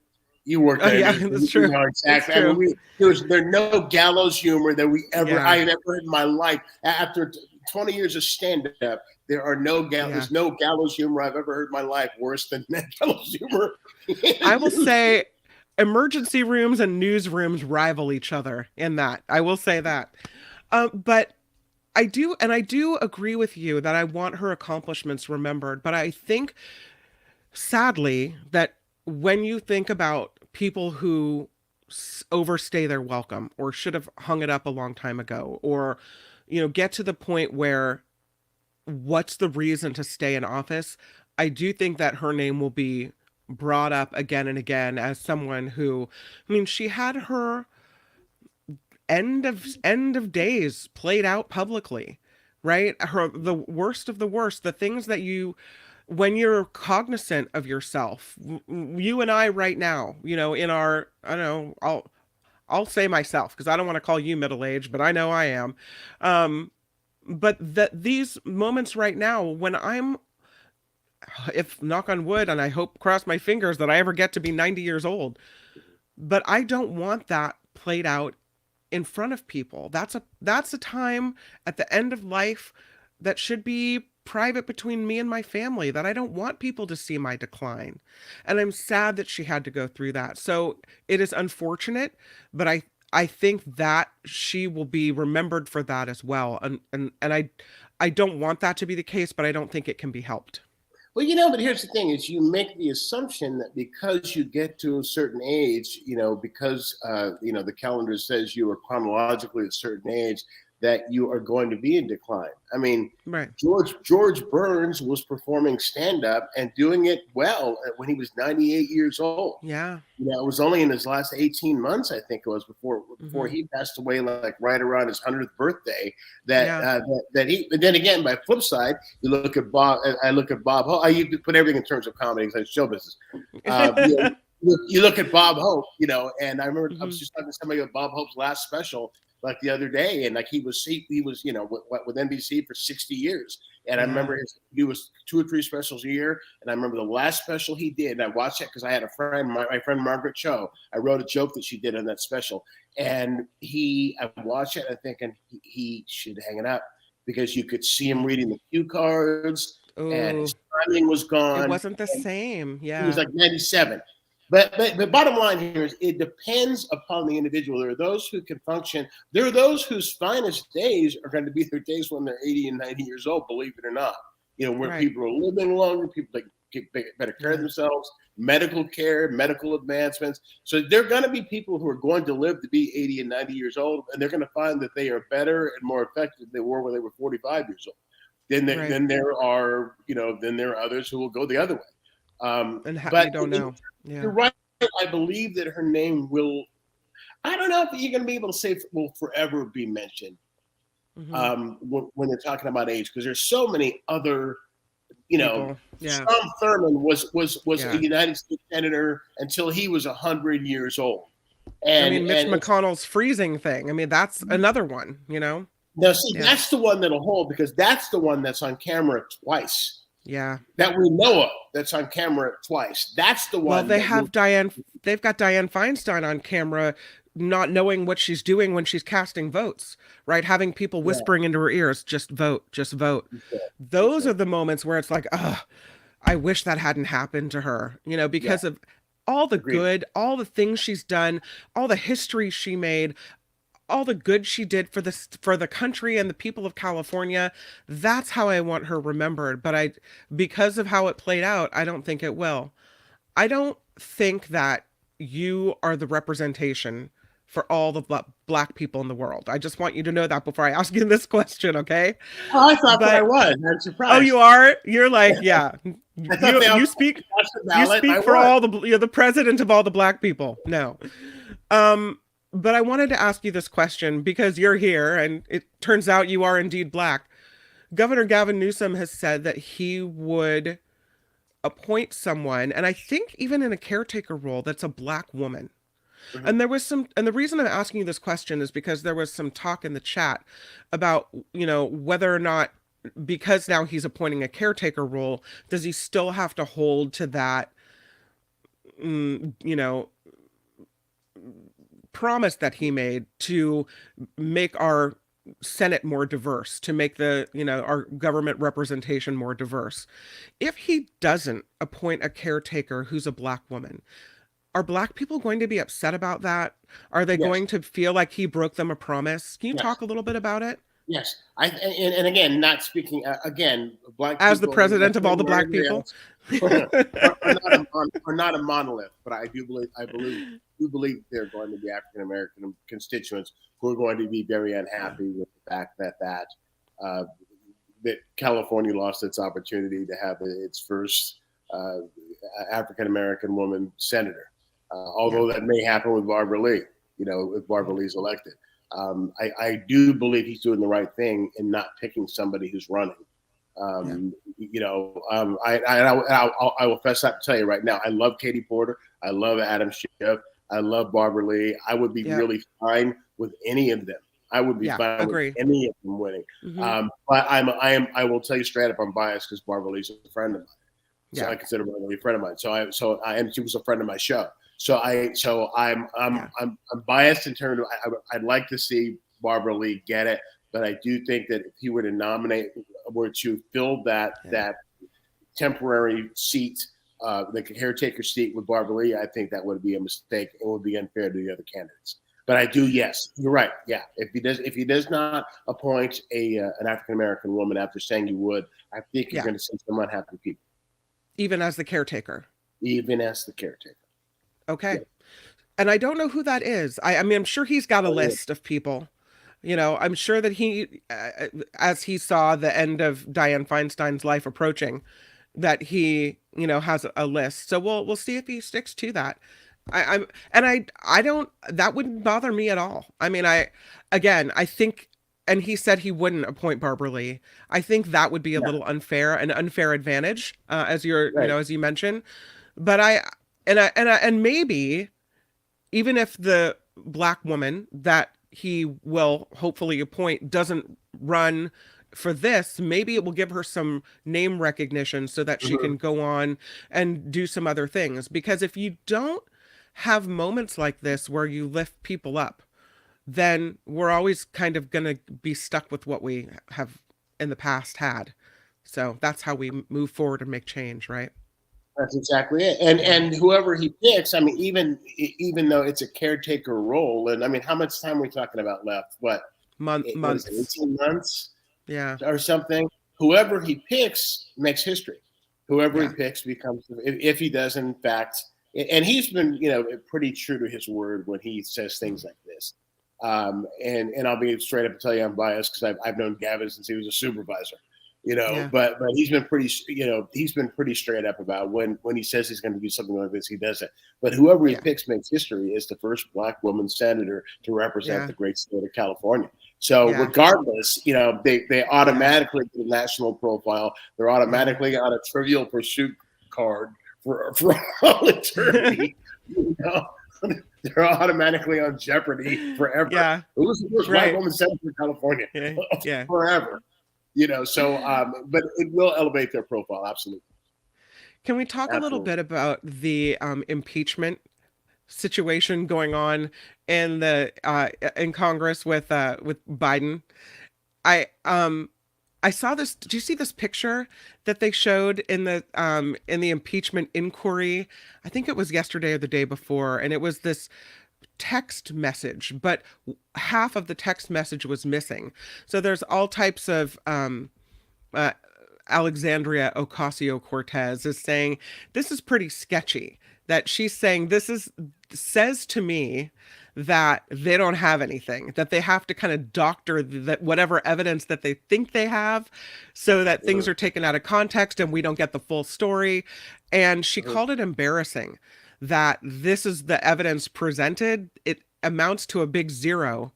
You worked Oh, in a yeah, newsroom. that's You true. know That's exactly. I mean, true. there's no gallows humor that Yeah. I had ever heard in my life. After 20 years of stand up, Yeah. there's no gallows humor I've ever heard in my life worse than that gallows humor in a I will newsroom. say emergency rooms and newsrooms rival each other in that. I will say that. But I do agree with you that I want her accomplishments remembered, but I think sadly that when you think about people who overstay their welcome or should have hung it up a long time ago, or get to the point where what's the reason to stay in office, I do think that her name will be brought up again and again as someone who, I mean, she had her end of days played out publicly, right? Her the worst of the worst, the things that you, when you're cognizant of yourself, you and I right now, in our, I don't know, I'll say myself because I don't want to call you middle aged, but I know I am. Um, but that these moments right now when I'm, if knock on wood, and I hope cross my fingers that I ever get to be 90 years old, but I don't want that played out in front of people. That's a time at the end of life that should be private between me and my family, that I don't want people to see my decline. And I'm sad that she had to go through that. So it is unfortunate, but I think that she will be remembered for that as well. And I don't want that to be the case, but I don't think it can be helped. Well, but here's the thing: is you make the assumption that because you get to a certain age, because the calendar says you are chronologically at a certain age, that you are going to be in decline. I mean, Right. George Burns was performing stand up and doing it well when he was 98 years old. Yeah. It was only in his last 18 months, I think it was, before Hmm. he passed away, like right around his 100th birthday. That Yeah. that he. But then again, by flip side, you look at Bob. I look at Bob Hope. I put everything in terms of comedy because show business. You look at Bob Hope, and I remember I Hmm. was just talking to somebody about Bob Hope's last special like the other day, and like he was with NBC for 60 years, and I Yeah. remember he was 2 or 3 specials a year, and I remember the last special he did, and I watched it because I had a friend, my friend Margaret Cho. I wrote a joke that she did on that special, and I watched it, and I'm thinking he should hang it up because you could see him reading the cue cards, and Oh, his timing was it gone. wasn't the And same. he was Yeah. like 97. But bottom line here is it depends upon the individual. There are those who can function. There are those whose finest days are going to be their days when they're 80 and 90 years old, believe it or not. Where Right. people are living longer, people take better care of Yeah. themselves, medical care, medical advancements. So there are going to be people who are going to live to be 80 and 90 years old, and they're going to find that they are better and more effective than they were when they were 45 years old. Right. Then there are others who will go the other way. And But you don't know. Yeah. you're right. I believe that her name will. I don't know if you're going to be able to say will forever be mentioned Hmm. when they're talking about age, because there's so many other. People. Yeah. Strom Thurmond was a Yeah. United States senator until he was 100 years old, I and mean, Mitch and it's McConnell's freezing thing. I mean, that's another one. now see Yeah. that's the one that'll hold because that's the one that's on camera twice Yeah. that we know of. That's on camera twice. That's the Well, one that you. they've got Dianne Feinstein on camera not knowing what she's doing when she's casting votes, right? Having people Yeah, whispering into her ears, just vote, just vote. Those are the moments where it's like, ugh, I wish that hadn't happened to her, yeah, because of all the agreed. good, all the things she's done, all the history she made, all the good she did for the country and the people of California. That's how I want her remembered. But because of how it played out, I don't think it will. I don't think that you are the representation for all the black people in the world. I just want you to know that before I ask you this question, okay? Oh, I thought that I But was. I'm oh, surprised. you are? You're like, yeah. I thought they all You speak passed the you ballot. I speak for was. all you're the president of all the black people. No. But I wanted to ask you this question because you're here and it turns out you are indeed black. Governor Gavin Newsom has said that he would appoint someone, and I think even in a caretaker role, that's a black woman. Mhm. And the reason I'm asking you this question is because there was some talk in the chat about, whether or not, because now he's appointing a caretaker role, does he still have to hold to that, mm, you know, promise that he made to make our Senate more diverse, to make our government representation more diverse. If he doesn't appoint a caretaker who's a black woman, are black people going to be upset about that? Are they Yes, going to feel like he broke them a promise? Can you yes, talk a little bit about it? yes. And again, not speaking again, black As the people, president of all the or black anybody people? else, are not a monolith. But do believe there are going to be African American constituents who are going to be very unhappy with the fact that uh, that California lost its opportunity to have its first African American woman senator. Although that may happen with Barbara Lee, if Barbara Lee's elected. I do believe he's doing the right thing in not picking somebody who's running. I will fess up to tell you right now, I love Katie Porter. I love Adam Schiff. I love Barbara Lee. I would be really fine with any of them. I would be fine with any of them winning. But I will tell you straight up, I'm biased because Barbara Lee's a friend of mine. So I consider Barbara Lee a friend of mine. And she was a friend of my show. I'm biased in terms of I'd like to see Barbara Lee get it, but I do think that if he were to fill that temporary seat, the caretaker seat with Barbara Lee, I think that would be a mistake. It would be unfair to the other candidates. But I do, yes, you're right. Yeah, if he does not appoint an African American woman after saying he would, I think you're going to see some unhappy people. Even as the caretaker. Even as the caretaker. Okay. Yeah. And I don't know who that is. I mean, I'm sure he's got a list of people. I'm sure that he, as he saw the end of Dianne Feinstein's life approaching, that he, has a list. So we'll see if he sticks to that. I don't, that wouldn't bother me at all. I mean, I think, and he said he wouldn't appoint Barbara Lee. I think that would be a little unfair, an unfair advantage, as as you mentioned. But and maybe even if the Black woman that he will hopefully appoint doesn't run for this, maybe it will give her some name recognition so that she can go on and do some other things. Because if you don't have moments like this where you lift people up, then we're always kind of going to be stuck with what we have in the past had. So that's how we move forward and make change, right? That's exactly it. And whoever he picks, I mean, even though it's a caretaker role, and I mean, how much time are we talking about left? What? Months. 18 months? Yeah. Or something. Whoever he picks makes history. Whoever he picks becomes, if he does, in fact, and he's been, pretty true to his word when he says things like this. And I'll be straight up and tell you I'm biased because I've known Gavin since he was a supervisor. But he's been pretty straight up about when he says he's going to do something like this, he does it. But whoever he picks makes history as the first Black woman senator to represent the great state of California. So regardless, they automatically get a national profile. They're automatically on a Trivial Pursuit card for all eternity. They're automatically on Jeopardy forever. Yeah. Who was the first Black woman senator in California? Forever. But it will elevate their profile. Absolutely. Can we talk a little bit about the impeachment situation going on in in Congress with Biden? I saw this. Did you see this picture that they showed in the impeachment inquiry? I think it was yesterday or the day before, and it was this text message, but half of the text message was missing. So there's all types of Alexandria Ocasio-Cortez is saying this is pretty sketchy. That she's saying says to me that they don't have anything, that they have to kind of doctor that whatever evidence that they think they have so that things are taken out of context and we don't get the full story. And she called it embarrassing that this is the evidence presented. It amounts to a big zero,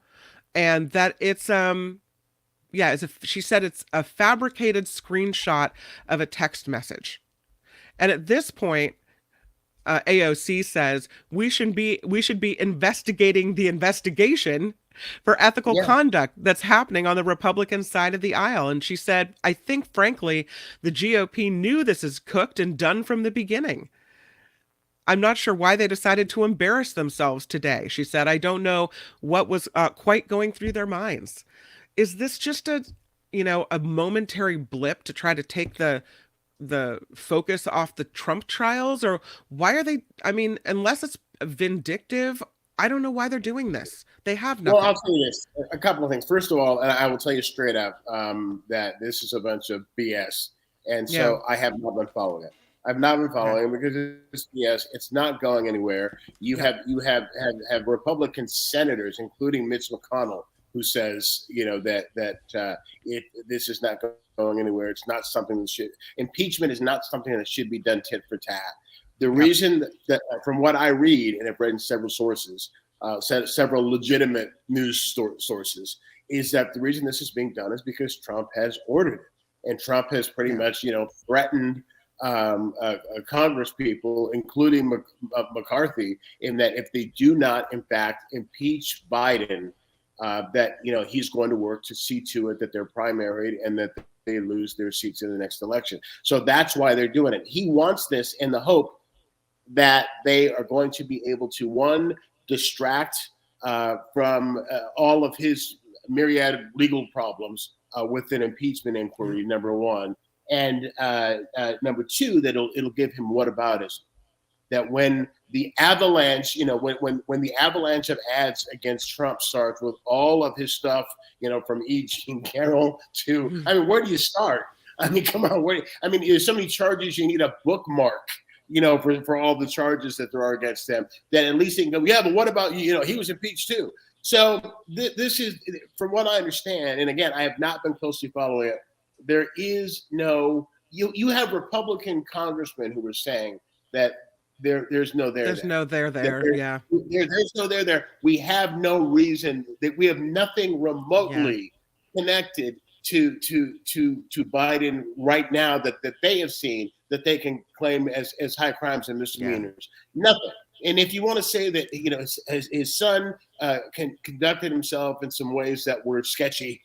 and that it's she said it's a fabricated screenshot of a text message. And at this point, AOC says we should be investigating the investigation for ethical conduct that's happening on the Republican side of the aisle. And she said, I think, frankly, the GOP knew this is cooked and done from the beginning. I'm not sure why they decided to embarrass themselves today. She said, I don't know what was quite going through their minds. Is this just a momentary blip to try to take the focus off the Trump trials? Or why are they, unless it's vindictive, I don't know why they're doing this. They have nothing. Well, I'll tell you this, a couple of things. First of all, and I will tell you straight up that this is a bunch of BS. And so I have not been following it. I've not been following it because it's BS. It's not going anywhere. You have Republican senators, including Mitch McConnell, who says, if this is not going anywhere, it's not something that should impeachment is not something that should be done tit for tat. The Yep. reason that, from what I read, and I've read in several sources, several legitimate news sources, is that the reason this is being done is because Trump has ordered it, and Trump has pretty much, threatened Congress people, including McCarthy, in that if they do not, in fact, impeach Biden, that he's going to work to see to it that they're primaried and that they lose their seats in the next election. So that's why they're doing it. He wants this in the hope that they are going to be able to, one, distract from all of his myriad legal problems with an impeachment inquiry, number one. And number two, that it'll give him whataboutism. That when the avalanche, when the avalanche of ads against Trump starts with all of his stuff, from E. Jean Carroll to, I mean, where do you start? I mean, come on, there's so many charges you need a bookmark, for all the charges that there are against them, that at least they can go, yeah, but what about, he was impeached too. So this is, from what I understand, and again, I have not been closely following it, there is no, you have Republican congressmen who are saying that there's no there. There's no there. Yeah. There's no there. We have no reason, that we have nothing remotely connected to Biden right now that they have seen that they can claim as high crimes and misdemeanors. Nothing. And if you want to say that his son conducted himself in some ways that were sketchy,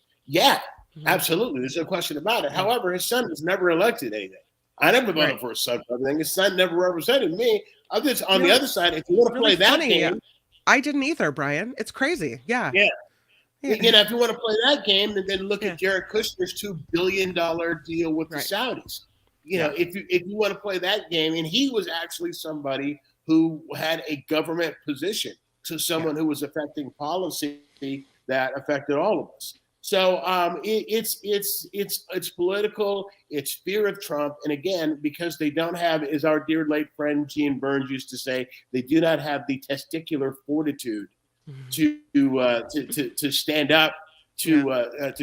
absolutely, there's no question about it. However, his son was never elected anything. I never voted for his son for everything. His son never represented me. On the other side, if you want to play that game, I didn't either, Brian. It's crazy. Yeah. If you want to play that game, then look at Jared Kushner's $2 billion deal with the Saudis. If you want to play that game, and he was actually somebody who had a government position, to someone who was affecting policy that affected all of us. So it's political. It's fear of Trump, and again, because they don't have, as our dear late friend Gene Burns used to say, they do not have the testicular fortitude to stand up to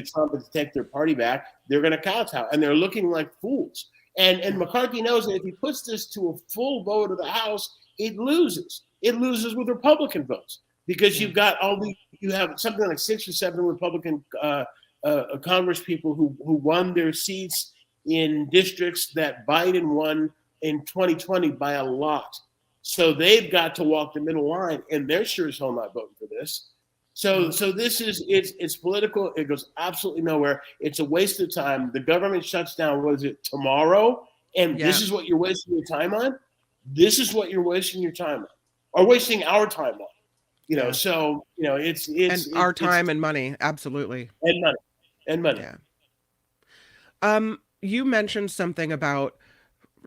Trump and to take their party back. They're going to kowtow, and they're looking like fools. And McCarthy knows that if he puts this to a full vote of the House, it loses. It loses with Republican votes, because you have something like 6 or 7 Republican Congress people who won their seats in districts that Biden won in 2020 by a lot. So they've got to walk the middle line, and they're sure as hell not voting for this. So this is, it's political. It goes absolutely nowhere. It's a waste of time. The government shuts down, what is it, tomorrow? And this is what you're wasting your time on? This is what you're wasting your time on, or wasting our time on. So, it's our time and money. Absolutely. And money. Yeah. You mentioned something about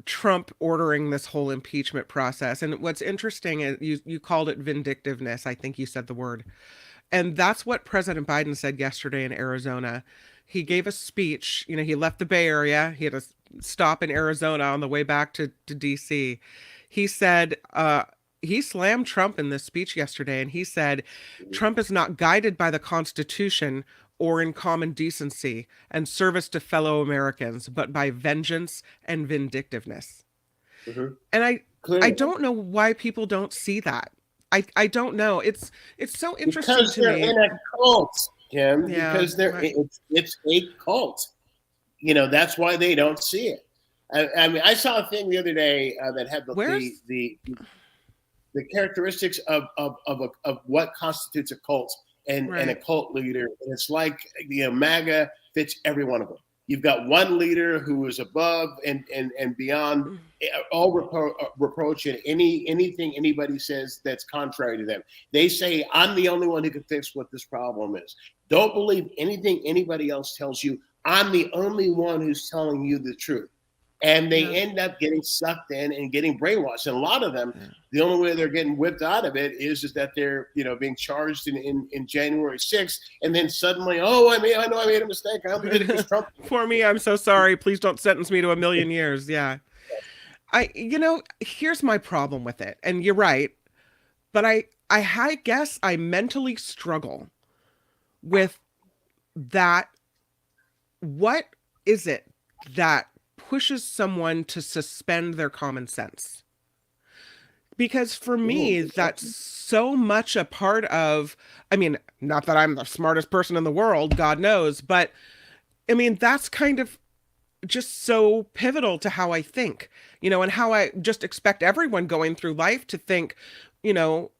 Trump ordering this whole impeachment process. And what's interesting is you called it vindictiveness. I think you said the word. And that's what President Biden said yesterday in Arizona. He gave a speech. He left the Bay Area. He had a stop in Arizona on the way back to D.C. He said, he slammed Trump in this speech yesterday, and he said, Trump is not guided by the Constitution or in common decency and service to fellow Americans, but by vengeance and vindictiveness. Mm-hmm. And I don't know why people don't see that. I don't know. It's so interesting because to they're me. In a cult, Kim. Because it's a cult. That's why they don't see it. I mean, I saw a thing the other day that had the characteristics of what constitutes a cult and a cult leader. And it's like, MAGA fits every one of them. You've got one leader who is above and beyond all reproach and anything anybody says that's contrary to them. They say, I'm the only one who can fix what this problem is. Don't believe anything anybody else tells you. I'm the only one who's telling you the truth. And they end up getting sucked in and getting brainwashed. And a lot of them, the only way they're getting whipped out of it is that they're, being charged in January 6th. And then suddenly, I know I made a mistake. I only did it because Trump. For me, I'm so sorry. Please don't sentence me to 1,000,000 years. Yeah. Here's my problem with it. And you're right. But I guess I mentally struggle with that. What is it that pushes someone to suspend their common sense? Because for Ooh, me, good that's question. so much a part of, I mean, not that I'm the smartest person in the world, God knows, but I mean, that's kind of just so pivotal to how I think, and how I just expect everyone going through life to think, you know,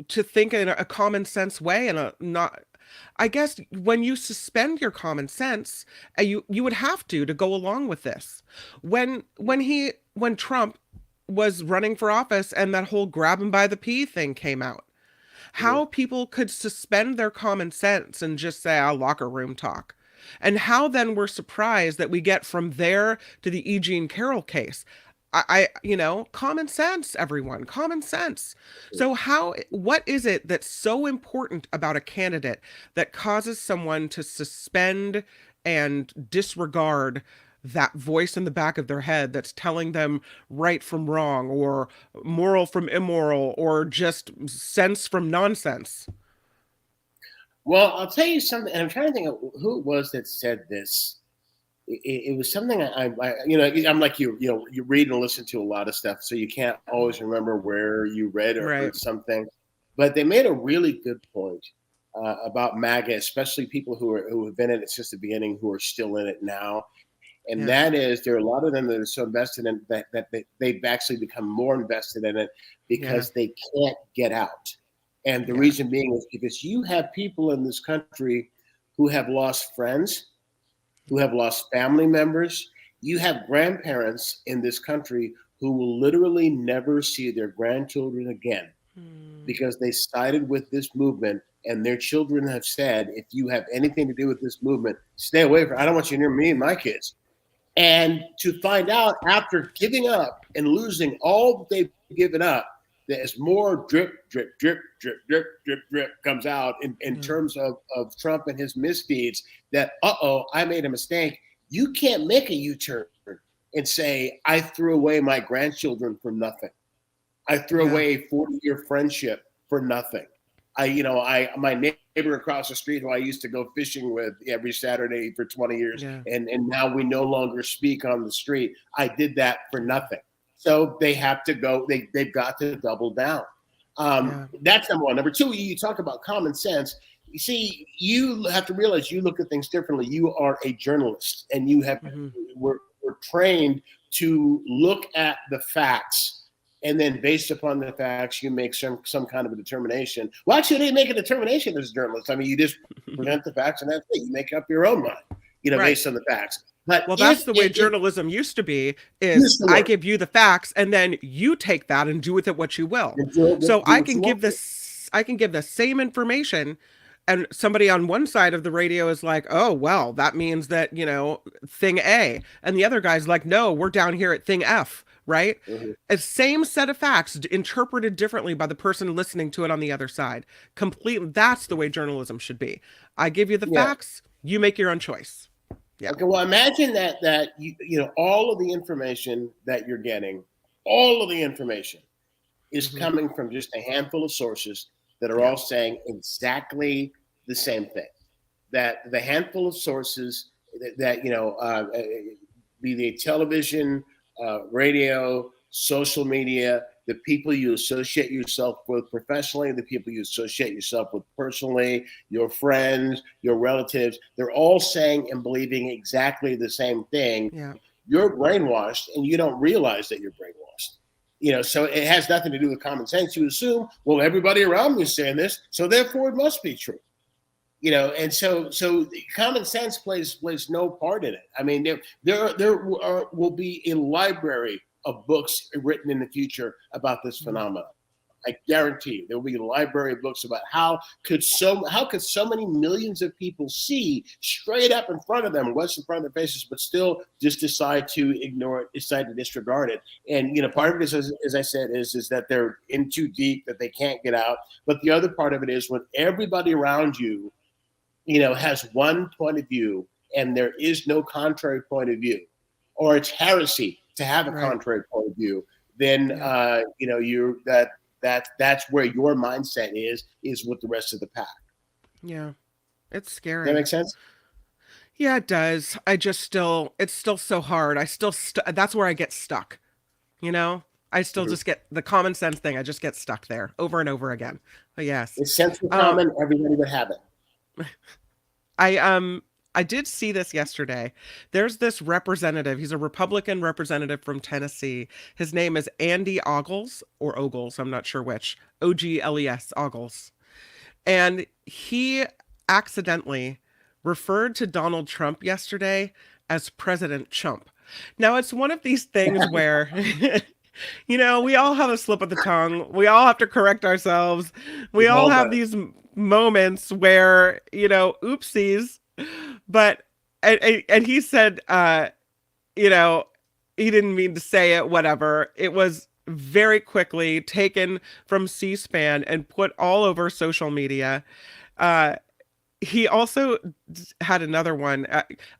to think in a common sense way and a not. I guess when you suspend your common sense, you would have to go along with this. When Trump was running for office and that whole grab him by the pee thing came out, Mhm. how people could suspend their common sense and just say, "I'll locker room talk." And how then we're surprised that we get from there to the E. Jean Carroll case. Common sense, everyone, common sense. So what is it that's so important about a candidate that causes someone to suspend and disregard that voice in the back of their head that's telling them right from wrong or moral from immoral or just sense from nonsense? Well, I'll tell you something, and I'm trying to think of who it was that said this. It was something I'm like you read and listen to a lot of stuff, so you can't always remember where you read or Right. heard something. But they made a really good point about MAGA, especially people who have been in it since the beginning, who are still in it now. And Yeah. that is, there are a lot of them that are so invested in that they've actually become more invested in it Yeah. because they can't get out. And the Yeah. reason being is because you have people in this country who have lost friends, who have lost family members. You have grandparents in this country who will literally never see their grandchildren again Hmm. because they sided with this movement, and their children have said, if you have anything to do with this movement, stay away from it. I don't want you near me and my kids. And to find out after giving up and losing all that they've given up, that as more drip, drip, drip, drip, drip, drip, drip comes out in Yeah. terms of Trump and his misdeeds, that, I made a mistake. You can't make a U turn and say, I threw away my grandchildren for nothing. I threw Yeah. away a 40-year friendship for nothing. My neighbor across the street who I used to go fishing with every Saturday for 20 years, Yeah. and now we no longer speak on the street. I did that for nothing. So they have to go. They've got to double down. Yeah. That's number one. Number two, you talk about common sense. You see, you have to realize you look at things differently. You are a journalist, and Hmm. we're trained to look at the facts, and then based upon the facts, you make some kind of a determination. Well, actually, they make a determination as a journalist. I mean, you just present the facts, and that's it. You make up your own mind, Right. based on the facts. But Well, that's if the way it journalism used to be, is used to I work, give you the facts and then you take that and do with it what you will. then So do what you want to. I can give the same information and somebody on one side of the radio is like, "Oh, well, that means that, thing A." And the other guy's like, "No, we're down here at thing F." Right? Mhm. A same set of facts interpreted differently by the person listening to it on the other side. Completely, that's the way journalism should be. I give you the Yeah. facts, you make your own choice. Yeah. Okay. Well, imagine that all of the information that you're getting, all of the information is Hmm. coming from just a handful of sources that are Yeah. all saying exactly the same thing. That the handful of sources be they television, radio, social media, the people you associate yourself with professionally, the people you associate yourself with personally, your friends, your relatives, they're all saying and believing exactly the same thing. Yeah. You're brainwashed and you don't realize that you're brainwashed. So it has nothing to do with common sense. You assume, well, everybody around me is saying this, so therefore it must be true. And so common sense plays no part in it. I mean, will be a library of books written in the future about this Mhm. phenomenon. I guarantee you, there will be a library of books about how could so many millions of people see straight up in front of them, what's in front of their faces, but still just decide to ignore it, decide to disregard it. And Yeah. part of it is, as I said, is that they're in too deep, that they can't get out. But the other part of it is when everybody around you has one point of view and there is no contrary point of view, or it's heresy to have a Right. contrary point of view, then Yeah. you're that's where your mindset is with the rest of the pack. Yeah. It's Does that scary. make sense? Yeah, it does. It's still so hard. That's where I get stuck, you know? I still Mhm. just get the common sense thing. I just get stuck there over and over again. But yes. It's sense of Um, common. Everybody would have it. I um I did see this yesterday. There's this representative. He's a Republican representative from Tennessee. His name is Andy Ogles or Ogles, I'm not sure which. Ogles, Ogles. And he accidentally referred to Donald Trump yesterday as President Chump. Now, it's one of these things where, we all have a slip of the tongue. We all have to correct ourselves. We We've all all have done it. these moments where, oopsies. But, and he said, you know, he didn't mean to say it, whatever. It was very quickly taken from C-SPAN and put all over social media. Uh, he also had another one.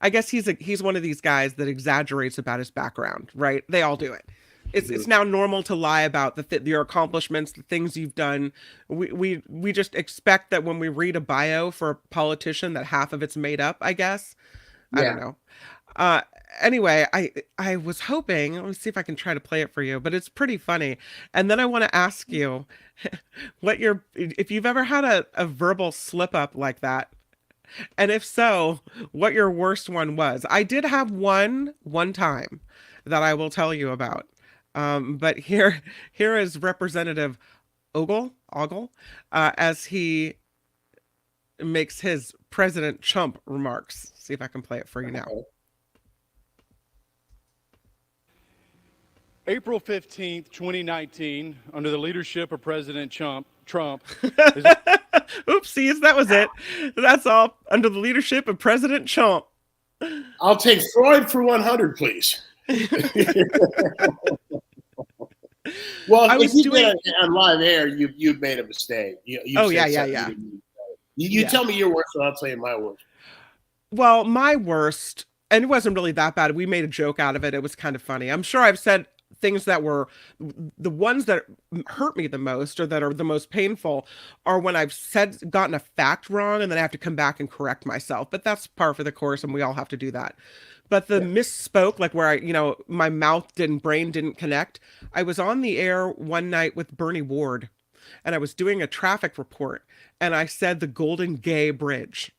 I guess he's one of these guys that exaggerates about his background, right? They all do it. It's Mhm. now normal to lie about your accomplishments, the things you've done. We just expect that when we read a bio for a politician that half of it's made up, I guess. I don't Yeah. know. Uh, anyway, I was hoping. Let me see if I can try to play it for you, but it's pretty funny. And then I want to ask you, if you've ever had a verbal slip up like that, and if so, what your worst one was. I did have one time that I will tell you about. But here is Representative Ogle, as he makes his President Trump remarks. See if I can play it for you now. Okay. April 15th, 2019, under the leadership of President Trump is Oopsies, that was it. That's all under the leadership of President Trump. I'll take Freud for 100, please. Well, I if was you've been doing. on live air, you've made a mistake. You've Oh yeah, said yeah, something you yeah, didn't mean. You yeah. tell me your worst, and I'll tell you my worst. Well, my worst, and it wasn't really that bad. We made a joke out of it. It was kind of funny. I'm sure I've said things that were the ones that hurt me the most or that are the most painful are when I've gotten a fact wrong and then I have to come back and correct myself. But that's par for the course, and we all have to do that. But the Yeah. misspoke, like where my brain didn't connect. I was on the air one night with Bernie Ward, and I was doing a traffic report, and I said the Golden Gay Bridge,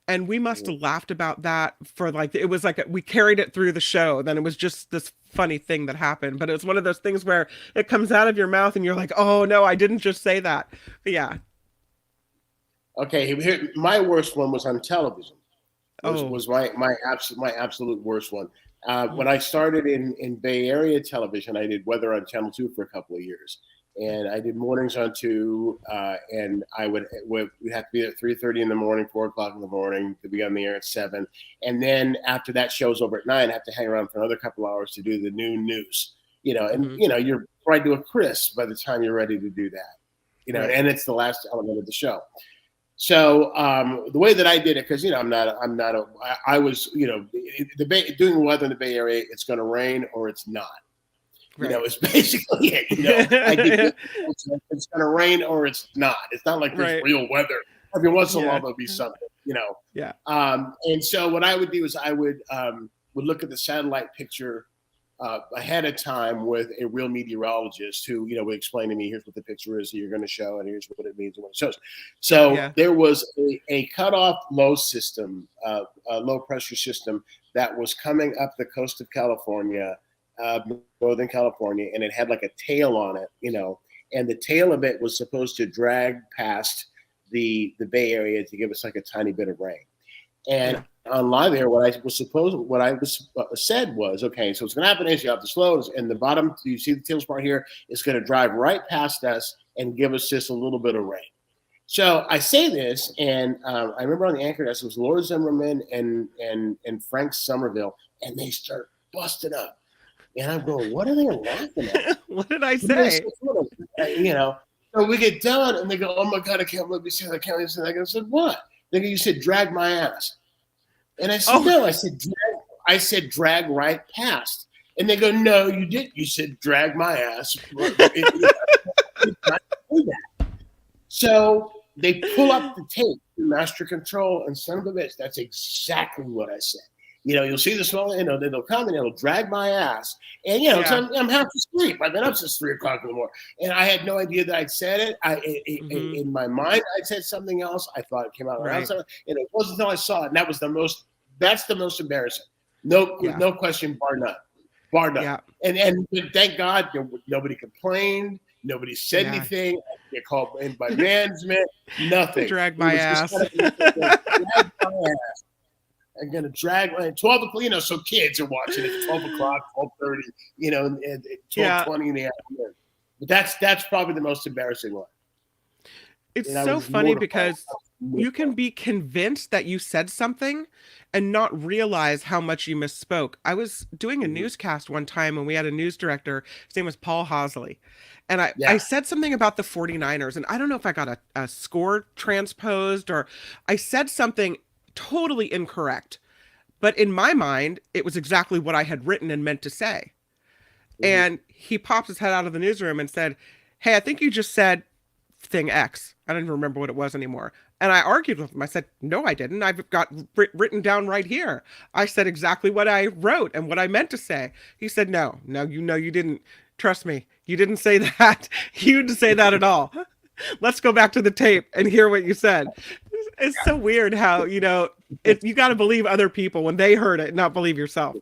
and we must have laughed about that for it was like we carried it through the show. Then it was just this funny thing that happened, but it was one of those things where it comes out of your mouth and you're like, oh no, I didn't just say that. But yeah. Okay, here, my worst one was on television. Oh. Was my absolute worst one. When I started in Bay Area television, I did weather on Channel 2 for a couple of years, and I did mornings on 2. And we'd have to be at 3:30 in the morning, 4 o'clock in the morning to be on the air at 7. And then after that show's over at 9, I have to hang around for another couple hours to do the noon news. And Mhm. you're right to a crisp by the time you're ready to do that. Right. And it's the last element of the show. So the way that I did it, because I was doing weather in the Bay Area. It's going to rain or it's not. Right. It's basically it. I did it's going to rain or it's not. It's not like there's Right. real weather. Every once in a Yeah. while there'll be something. Yeah. And so what I would do is I would look at the satellite picture ahead of time with a real meteorologist who would explain to me, here's what the picture is that you're going to show, and here's what it means and what it shows. So Yeah. there was a cutoff low pressure system that was coming up the coast of California, Northern California, and it had like a tail on it, and the tail of it was supposed to drag past the Bay Area to give us like a tiny bit of rain. And on live air, what I was said was, okay, so what's going to happen is you have the slows, and the bottom, you see the tail part here, is going to drive right past us and give us just a little bit of rain. So I say this, and I remember on the anchor desk, it was Laura Zimmerman and Frank Somerville, and they start busting up. And I'm going, what are they laughing at? What did I say? So we get done, and they go, oh my God, I can't believe you said that. I can't believe you said that. I said, what? They go, you said drag my ass. And I said, no, I said drag right past. And they go, no, you didn't. You said drag my ass. So they pull up the tape master control, and son of a bitch. That's exactly what I said. You'll see the small, they'll come and it'll drag my ass. And, so I'm half asleep. I've been up since 3:00 in the morning. And I had no idea that I'd said it. In my mind, I'd said something else. I thought it came out around something. And it wasn't until I saw it. And that's the most embarrassing. No question, bar none. Yeah. And thank God nobody complained. Nobody said anything. I didn't get called in by management. Nothing. Drag my ass. I'm gonna drag 12 o'clock. So kids are watching it 12 o'clock, 12:30, and 12:20 in the afternoon. But that's probably the most embarrassing one. It's so funny because you can be convinced that you said something and not realize how much you misspoke. I was doing a newscast one time and we had a news director. His name was Paul Hosley. And I said something about the 49ers, and I don't know if I got a score transposed or I said something totally incorrect. But in my mind, it was exactly what I had written and meant to say. And he popped his head out of the newsroom and said, "Hey, I think you just said thing X." I don't even remember what it was anymore. And I argued with him. I said, "No, I didn't. I've got written down right here. I said exactly what I wrote and what I meant to say." He said, no, you didn't. Trust me. You didn't say that. You didn't say that at all. Let's go back to the tape and hear what you said. It's so weird how, you got to believe other people when they heard it, not believe yourself.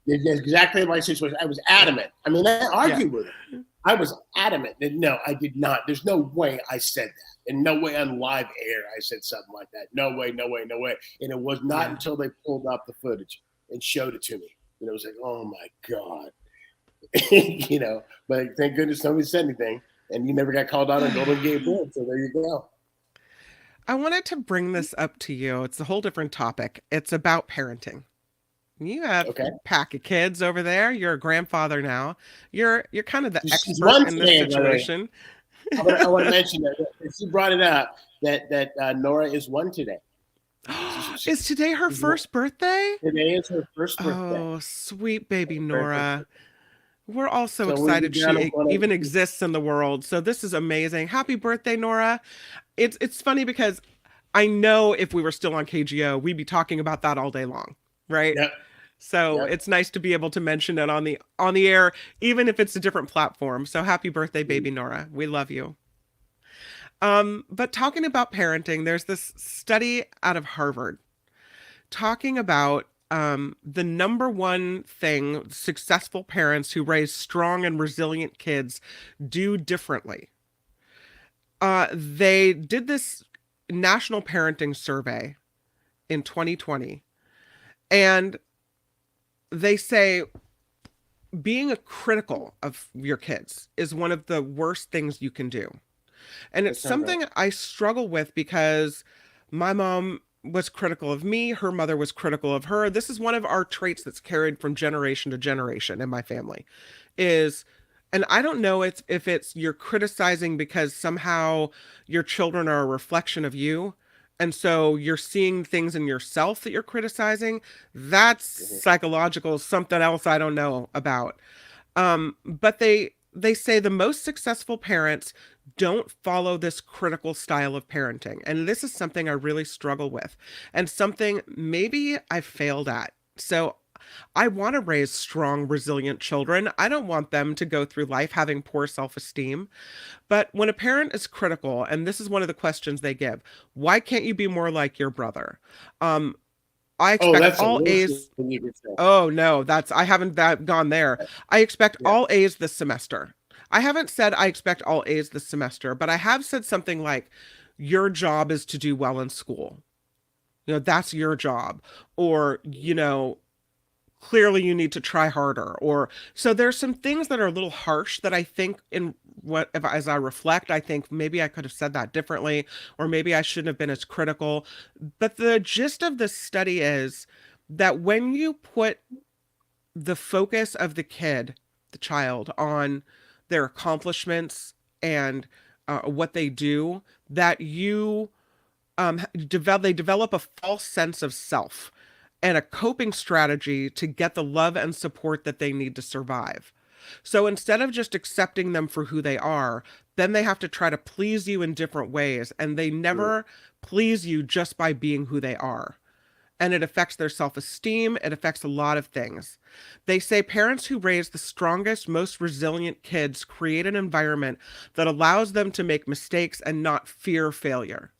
It's exactly my situation. I was adamant. I mean, I argued with him. I was adamant that no, I did not. There's no way I said that. And no way on live air I said something like that. No way. And it was not until they pulled up the footage and showed it to me. And it was like, oh my God. But thank goodness nobody said anything. And you never got called out on Golden Gate Bridge. So there you go. I wanted to bring this up to you. It's a whole different topic. It's about parenting. You have a pack of kids over there. You're a grandfather now. You're kind of the expert in this situation. I want to mention that she brought it up that Nora is 1 today. Is today her first birthday? Today is her first birthday. Oh, sweet baby Nora. We're all so excited she even exists in the world. So this is amazing. Happy birthday, Nora. It's funny because I know if we were still on KGO, we'd be talking about that all day long, right? Yep. So it's nice to be able to mention it on the air, even if it's a different platform. So happy birthday, baby Nora. We love you. But talking about parenting, there's this study out of Harvard talking about the number one thing successful parents who raise strong and resilient kids do differently. They did this national parenting survey in 2020, and they say being critical of your kids is one of the worst things you can do. And it's something I struggle with because my mom was critical of me. Her mother was critical of her. This is one of our traits that's carried from generation to generation in my family and I don't know if it's you're criticizing because somehow your children are a reflection of you. And so you're seeing things in yourself that you're criticizing. That's psychological, something else I don't know about. But they say the most successful parents don't follow this critical style of parenting. And this is something I really struggle with and something maybe I failed at. So I want to raise strong, resilient children. I don't want them to go through life having poor self-esteem. But when a parent is critical, and this is one of the questions they give, why can't you be more like your brother? I expect all A's. Oh, no, I haven't gone there. I expect all A's this semester. I haven't said I expect all A's this semester, but I have said something like, your job is to do well in school. That's your job. Or, clearly you need to try harder. So there's some things that are a little harsh that I think as I reflect, I think maybe I could have said that differently, or maybe I shouldn't have been as critical. But the gist of this study is that when you put the focus of the child on their accomplishments and what they do, that they develop a false sense of self and a coping strategy to get the love and support that they need to survive. So instead of just accepting them for who they are, then they have to try to please you in different ways. And they never please you just by being who they are. And it affects their self-esteem. It affects a lot of things. They say parents who raise the strongest, most resilient kids create an environment that allows them to make mistakes and not fear failure.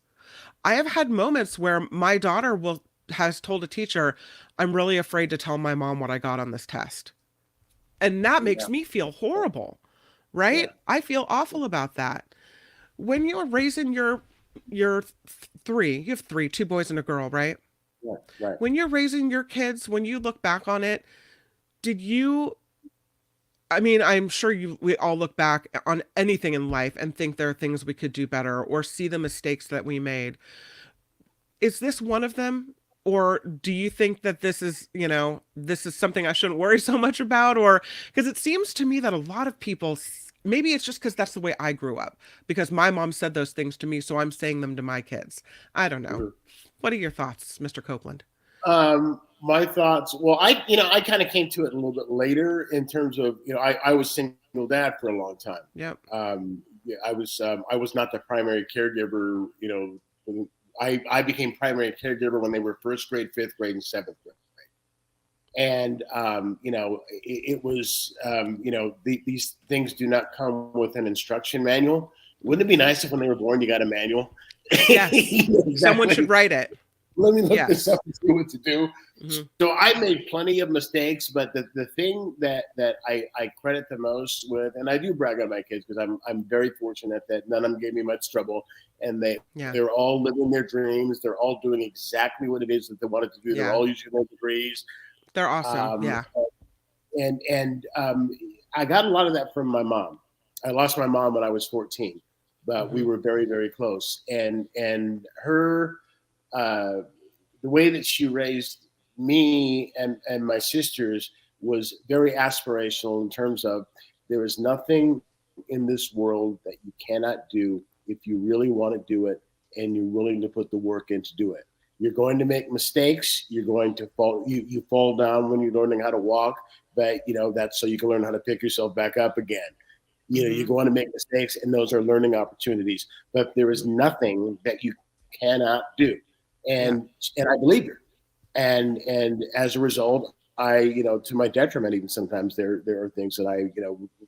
I have had moments where my daughter has told a teacher, I'm really afraid to tell my mom what I got on this test. And that makes me feel horrible, right? Yeah. I feel awful about that. When you're raising your three, you have three, two boys and a girl, right? Yeah, right. When you're raising your kids, when you look back on it, I mean, I'm sure we all look back on anything in life and think there are things we could do better or see the mistakes that we made. Is this one of them? Or do you think that this is something I shouldn't worry so much about? Or because it seems to me that a lot of people, maybe it's just because that's the way I grew up, because my mom said those things to me, so I'm saying them to my kids. I don't know. What are your thoughts, Mr. Copeland? My thoughts. Well, I kind of came to it a little bit later in terms of, I was single dad for a long time. Yep. I was not the primary caregiver. I became primary caregiver when they were first grade, fifth grade, and seventh grade. And, it was, these things do not come with an instruction manual. Wouldn't it be nice if when they were born, you got a manual? Yes. Exactly. Someone should write it. Let me look this up and see what to do. Mm-hmm. So I made plenty of mistakes, but the thing that I credit the most with, and I do brag on my kids because I'm very fortunate that none of them gave me much trouble, and they're all living their dreams. They're all doing exactly what it is that they wanted to do. They're all using their degrees. They're awesome. And I got a lot of that from my mom. I lost my mom when I was 14, but we were very, very close. And her, the way that she raised me and my sisters was very aspirational in terms of there is nothing in this world that you cannot do if you really want to do it and you're willing to put the work in to do it. You're going to make mistakes. You're going to fall. You fall down when you're learning how to walk, but that's so you can learn how to pick yourself back up again. You're going to make mistakes, and those are learning opportunities. But there is nothing that you cannot do, and I believe her. And as a result, I to my detriment, even sometimes there are things that I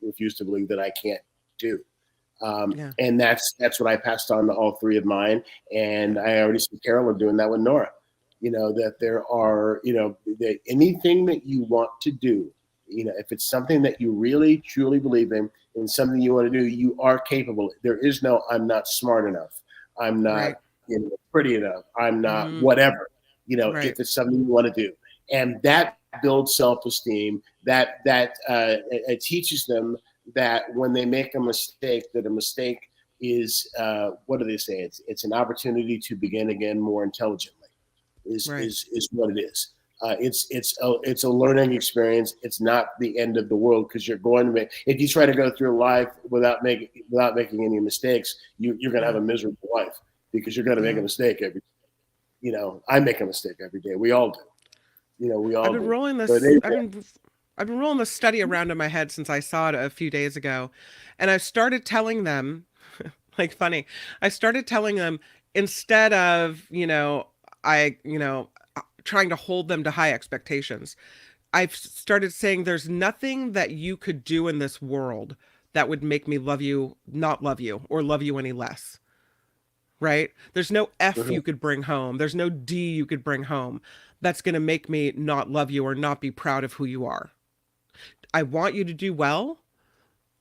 refuse to believe that I can't do. And that's what I passed on to all three of mine. And I already see Carolyn doing that with Nora, that there are, that anything that you want to do, if it's something that you really, truly believe in and something you want to do, you are capable. There is no, I'm not smart enough. I'm not pretty enough. I'm not whatever, if it's something you want to do. And that builds self-esteem, that it teaches them that when they make a mistake, that a mistake is what do they say? It's an opportunity to begin again more intelligently. Is what it is. It's a learning experience. It's not the end of the world because you're going to make. If you try to go through life without making any mistakes, you're going to have a miserable life because you're going to make a mistake every. I make a mistake every day. We all do. We all. I've been rolling this. I've been rolling this study around in my head since I saw it a few days ago. And I started telling them, I started telling them instead of, trying to hold them to high expectations, I've started saying there's nothing that you could do in this world that would make me love you, not love you, or love you any less. Right? There's no F you could bring home. There's no D you could bring home that's going to make me not love you or not be proud of who you are. I want you to do well,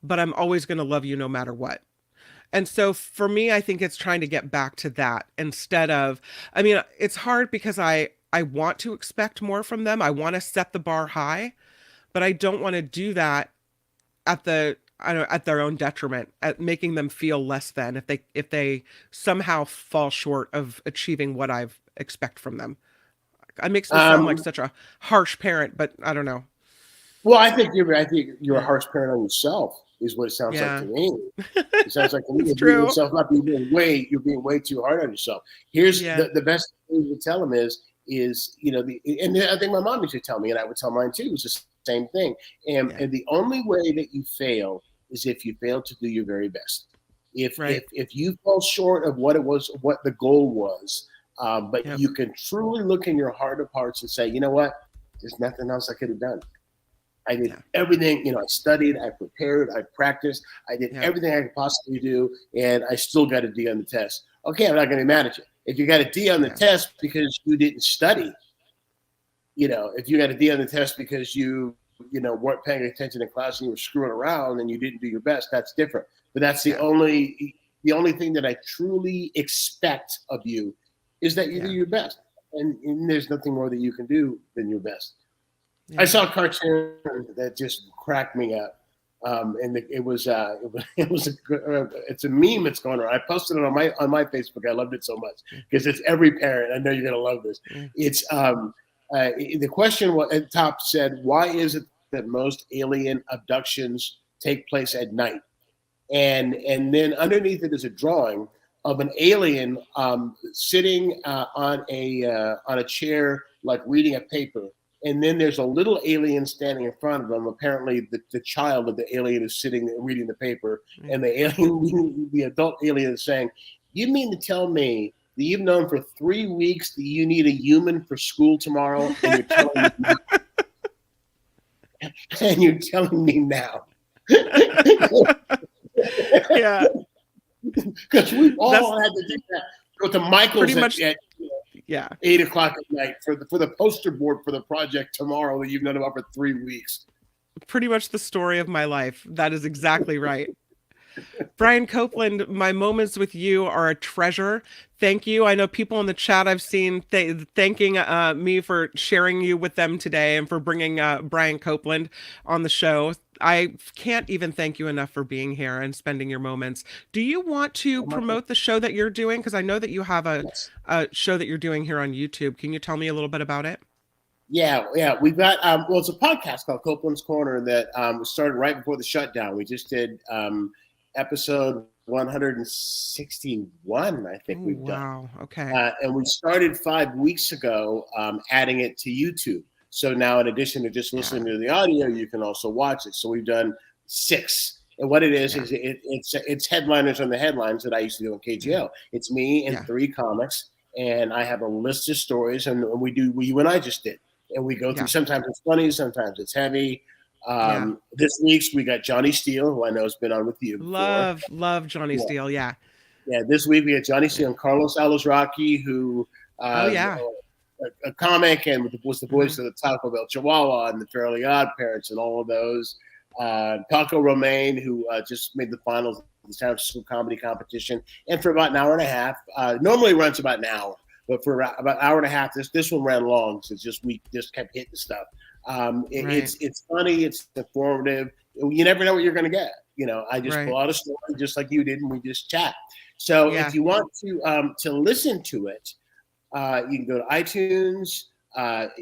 but I'm always going to love you no matter what. And so for me, I think it's trying to get back to that instead of, it's hard because I want to expect more from them. I want to set the bar high, but I don't want to do that at their own detriment, at making them feel less than if they somehow fall short of achieving what I expect from them. It makes me sound like such a harsh parent, but I don't know. Well, I think you're a harsh parent on yourself, is what it sounds like to me. It sounds like to me you're beating yourself up. You're being way too hard on yourself. Here's the best thing to tell them is and I think my mom used to tell me, and I would tell mine too, was just same thing. And Yeah. and the only way that you fail is if you fail to do your very best. If Right. if you fall short of what it was, what the goal was, but Yep. you can truly look in your heart of hearts and say, you know what, there's nothing else I could have done. I did Yeah. everything, I studied, I prepared, I practiced, I did Yep. everything I could possibly do, and I still got a D on the test. Okay, I'm not going to be mad at you. If you got a D on the Yeah. test because you didn't study, if you got a D on the test because weren't paying attention in class and you were screwing around and you didn't do your best, that's different. But that's the Yeah. only thing that I truly expect of you is that you do Yeah. your best. And there's nothing more that you can do than your best. I Yeah. saw a cartoon that just cracked me up. It's a meme that's going around. I posted it on my Facebook. I loved it so much because it's every parent. I know you're going to love this. Yeah. It's the question at the top said, why is it that most alien abductions take place at night? And then underneath it is a drawing of an alien sitting on a chair, like reading a paper. And then there's a little alien standing in front of them. Apparently, the child of the alien is sitting there reading the paper, and the alien, the adult alien, is saying, "You mean to tell me that you've known for 3 weeks that you need a human for school tomorrow, and you're telling me now? And you're telling me now?" Yeah. Because we all had to do that. Go to Michael's Pretty much. at Yeah. 8:00 at night for the poster board for the project tomorrow that you've known about for 3 weeks. Pretty much the story of my life. That is exactly right. Brian Copeland, my moments with you are a treasure. Thank you. I know people in the chat I've seen thanking me for sharing you with them today and for bringing Brian Copeland on the show. I can't even thank you enough for being here and spending your moments. Do you want to promote the show that you're doing? Because I know that you have a show that you're doing here on YouTube. Can you tell me a little bit about it? Yeah. We've got it's a podcast called Copeland's Corner that started right before the shutdown. We just did episode 161, I think we've done. Wow. Okay. And we started 5 weeks ago, adding it to YouTube. So now, in addition to just listening to the audio, you can also watch it. So we've done 6. And what it is it's headliners on the headlines that I used to do on KGO. It's me and 3 comics, and I have a list of stories, and we do what you and I just did. And we go through. Sometimes it's funny, sometimes it's heavy. This week's we got Johnny Steele, who I know has been on with you before. Love Johnny Steele. Yeah. This week we got Johnny Steele and Carlos Alazraqui, who a comic and was the voice of the Taco Bell Chihuahua and the Fairly Odd Parents and all of those. Paco Romaine, who just made the finals of the San Francisco Comedy Competition, and for about an hour and a half. Normally runs about an hour, but for about an hour and a half, this one ran long, so we just kept hitting stuff. It's funny, it's informative. You never know what you're going to get. I just pull out a story just like you did, and we just chat. So if you want to listen to it, you can go to iTunes,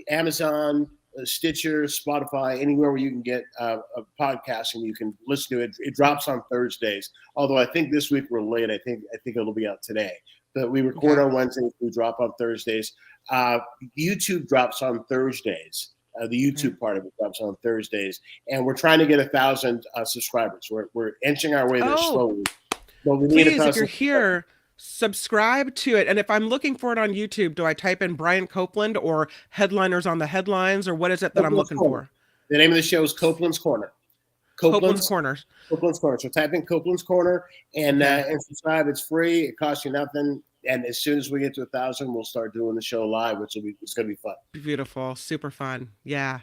Amazon, Stitcher, Spotify, anywhere where you can get a podcast and you can listen to it. It drops on Thursdays. Although I think this week we're late. I think it'll be out today. But we record on Wednesdays. We drop on Thursdays. YouTube drops on Thursdays. The YouTube part of it drops on Thursdays, and we're trying to get 1,000 subscribers. We're inching our way there slowly. But we need 1,000. If you're here, subscribe to it. And if I'm looking for it on YouTube, do I type in Brian Copeland or headliners on the headlines, or what is it that I'm looking for? The name of the show is Copeland's Corner. Copeland's Corner. Copeland's Corner. So type in Copeland's Corner and subscribe. It's free. It costs you nothing. And as soon as we get to 1,000, we'll start doing the show live, it's going to be fun. Beautiful. Super fun. Yeah.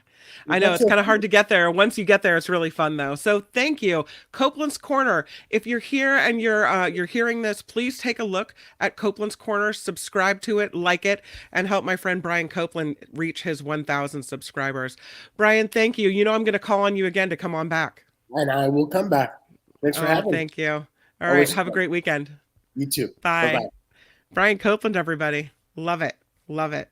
I know it's kind of hard to get there. Once you get there, it's really fun though. So thank you. Copeland's Corner. If you're here and you're hearing this, please take a look at Copeland's Corner, subscribe to it, like it, and help my friend Brian Copeland reach his 1,000 subscribers. Brian, thank you. I'm going to call on you again to come on back. And I will come back. Thanks for having me. Thank you. All right. Have a great weekend. You too. Bye. Bye-bye. Brian Copeland, everybody. Love it. Love it.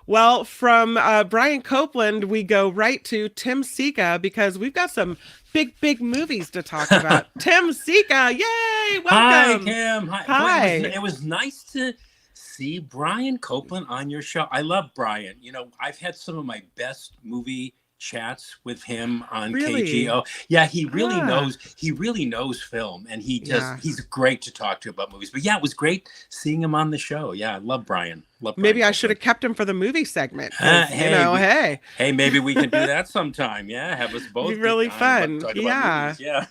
Well, from Brian Copeland, we go right to Tim Sika because we've got some big movies to talk about. Tim Sika, yay! Welcome. Hi, Kim. Hi. It was nice to see Brian Copeland on your show. I love Brian. I've had some of my best movie chats with him on Really? KGO. Yeah, he really Ah, knows film, and yeah. he's great to talk to about movies. But yeah, it was great seeing him on the show. Yeah, I love Brian. Love Brian Maybe I should Copeland. have kept him for the movie segment because, Hey, hey, hey, maybe we can do that sometime. Yeah, have us it'd be both really on about fun. talk about Yeah. movies. Yeah,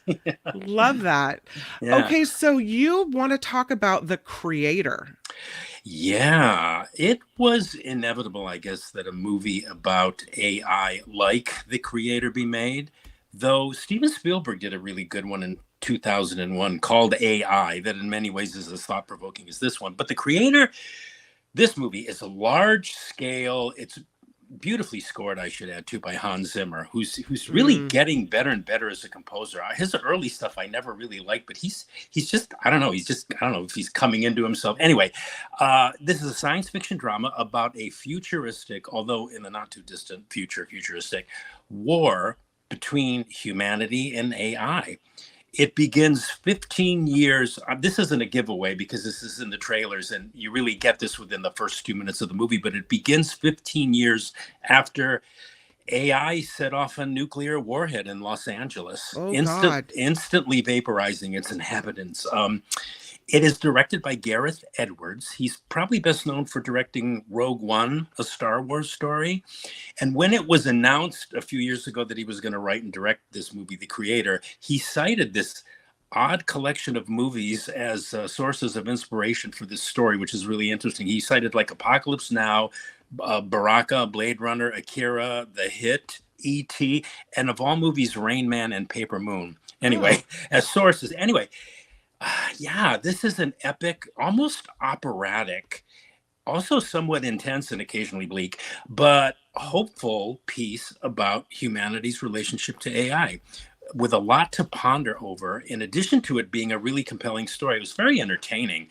Love that. yeah. Okay, so you want to talk about the creator. Yeah, it was inevitable, I guess, that a movie about AI like The Creator be made. Though Steven Spielberg did a really good one in 2001 called AI, that in many ways is as thought provoking as this one. But The Creator, this movie is a large scale, it's beautifully scored, I should add, too, by Hans Zimmer, who's really Mm, getting better and better as a composer. His early stuff I never really liked, but he's just I don't know, I don't know if he's coming into himself. Anyway, this is a science fiction drama about a futuristic, although in the not too distant future, futuristic war between humanity and AI. It begins 15 years. This isn't a giveaway because this is in the trailers and you really get this within the first 2 minutes of the movie, but it begins 15 years after AI set off a nuclear warhead in Los Angeles, oh God. instantly vaporizing its inhabitants. It is directed by Gareth Edwards. He's probably best known for directing Rogue One, a Star Wars story. And when it was announced a few years ago that he was going to write and direct this movie, The Creator, he cited this odd collection of movies as sources of inspiration for this story, which is really interesting. He cited like Apocalypse Now, Baraka, Blade Runner, Akira, The Hit, E.T., and of all movies, Rain Man and Paper Moon. Oh, Anyway, as sources. Anyway, yeah, this is an epic, almost operatic, also somewhat intense and occasionally bleak, but hopeful piece about humanity's relationship to AI with a lot to ponder over, in addition to it being a really compelling story. It was very entertaining.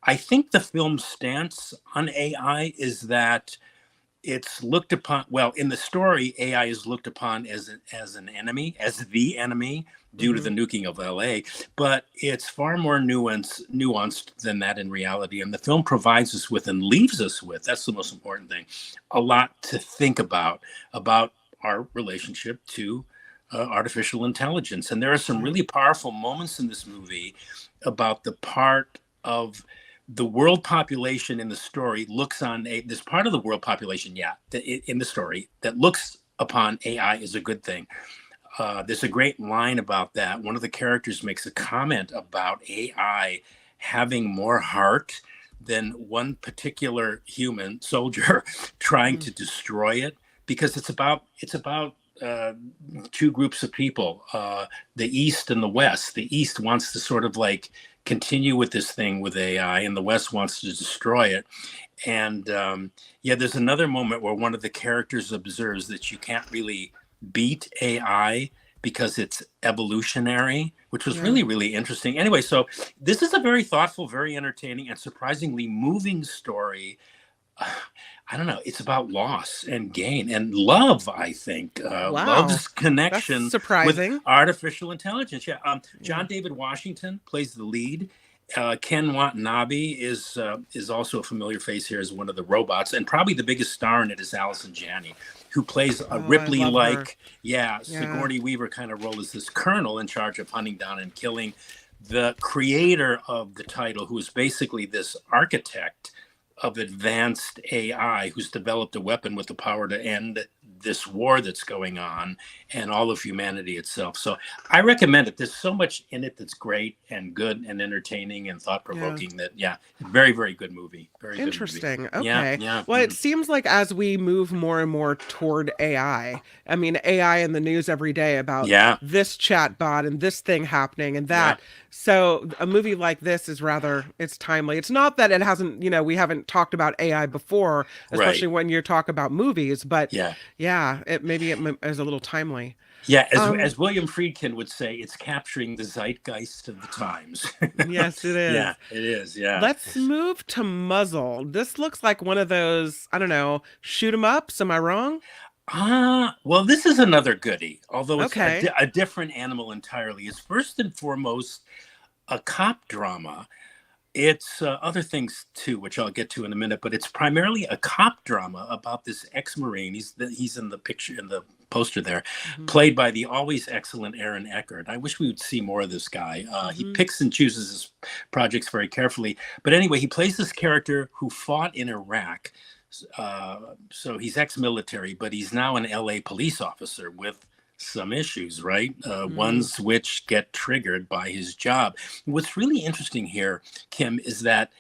I think the film's stance on AI is that it's looked upon, well, in the story, AI is looked upon as an enemy, as the enemy, due to hmm, the nuking of LA, but it's far more nuanced than that in reality. And the film provides us with and leaves us with, that's the most important thing, a lot to think about our relationship to artificial intelligence. And there are some yeah, really powerful moments in this movie about the part of the world population in the story looks on this part of the world population, yeah, in the story that looks upon AI as a good thing. There's a great line about that. One of the characters makes a comment about AI having more heart than one particular human soldier trying mm, to destroy it, because it's about two groups of people, the East and the West. The East wants to sort of like continue with this thing with AI, and the West wants to destroy it. And yeah, there's another moment where one of the characters observes that you can't really beat AI because it's evolutionary, which was yeah. really, really interesting. Anyway, so this is a very thoughtful, very entertaining, and surprisingly moving story. I don't know. It's about loss and gain and love, I think. Wow. Love's That's connection with surprising. artificial intelligence. Yeah. Yeah. John David Washington plays the lead. Ken Watanabe is also a familiar face here as one of the robots, and probably the biggest star in it is Allison Janney, who plays a Oh, I love her. Ripley-like, yeah, Yeah. Sigourney Weaver kind of role as this colonel in charge of hunting down and killing the creator of the title, who is basically this architect of advanced AI who's developed a weapon with the power to end this war that's going on and all of humanity itself. So I recommend it. There's so much in it that's great and good and entertaining and thought Yeah. provoking that, yeah, very, very good movie. Very good movie. Interesting. Yeah, Okay. yeah. Well, it seems like as we move more and more toward AI, I mean, AI in the news every day about Yeah, this chat bot and this thing happening and yeah, that. So a movie like this is rather, it's timely. It's not that it hasn't, we haven't talked about AI before, right. especially when you talk about movies, but Yeah. yeah, it is a little timely. Yeah, Um, as William Friedkin would say, it's capturing the zeitgeist of the times. yes, it Yeah, is. it is. Yeah. Let's move to Muzzle. This looks like one of those, I don't know, shoot 'em ups. Am I wrong? Well, this is another goodie, although it's Okay. a different animal entirely. It's first and foremost a cop drama It's other things too, which I'll get to in a minute. But it's primarily a cop drama about this ex-Marine. He's in the picture in the poster there, Hmm. played by the always excellent Aaron Eckhart. I wish we would see more of this guy. He Hmm. picks and chooses his projects very carefully. But anyway, he plays this character who fought in Iraq. So he's ex-military, but he's now an LA police officer with some issues, right? Mm. Ones which get triggered by his job. What's really interesting here, Kim, is that,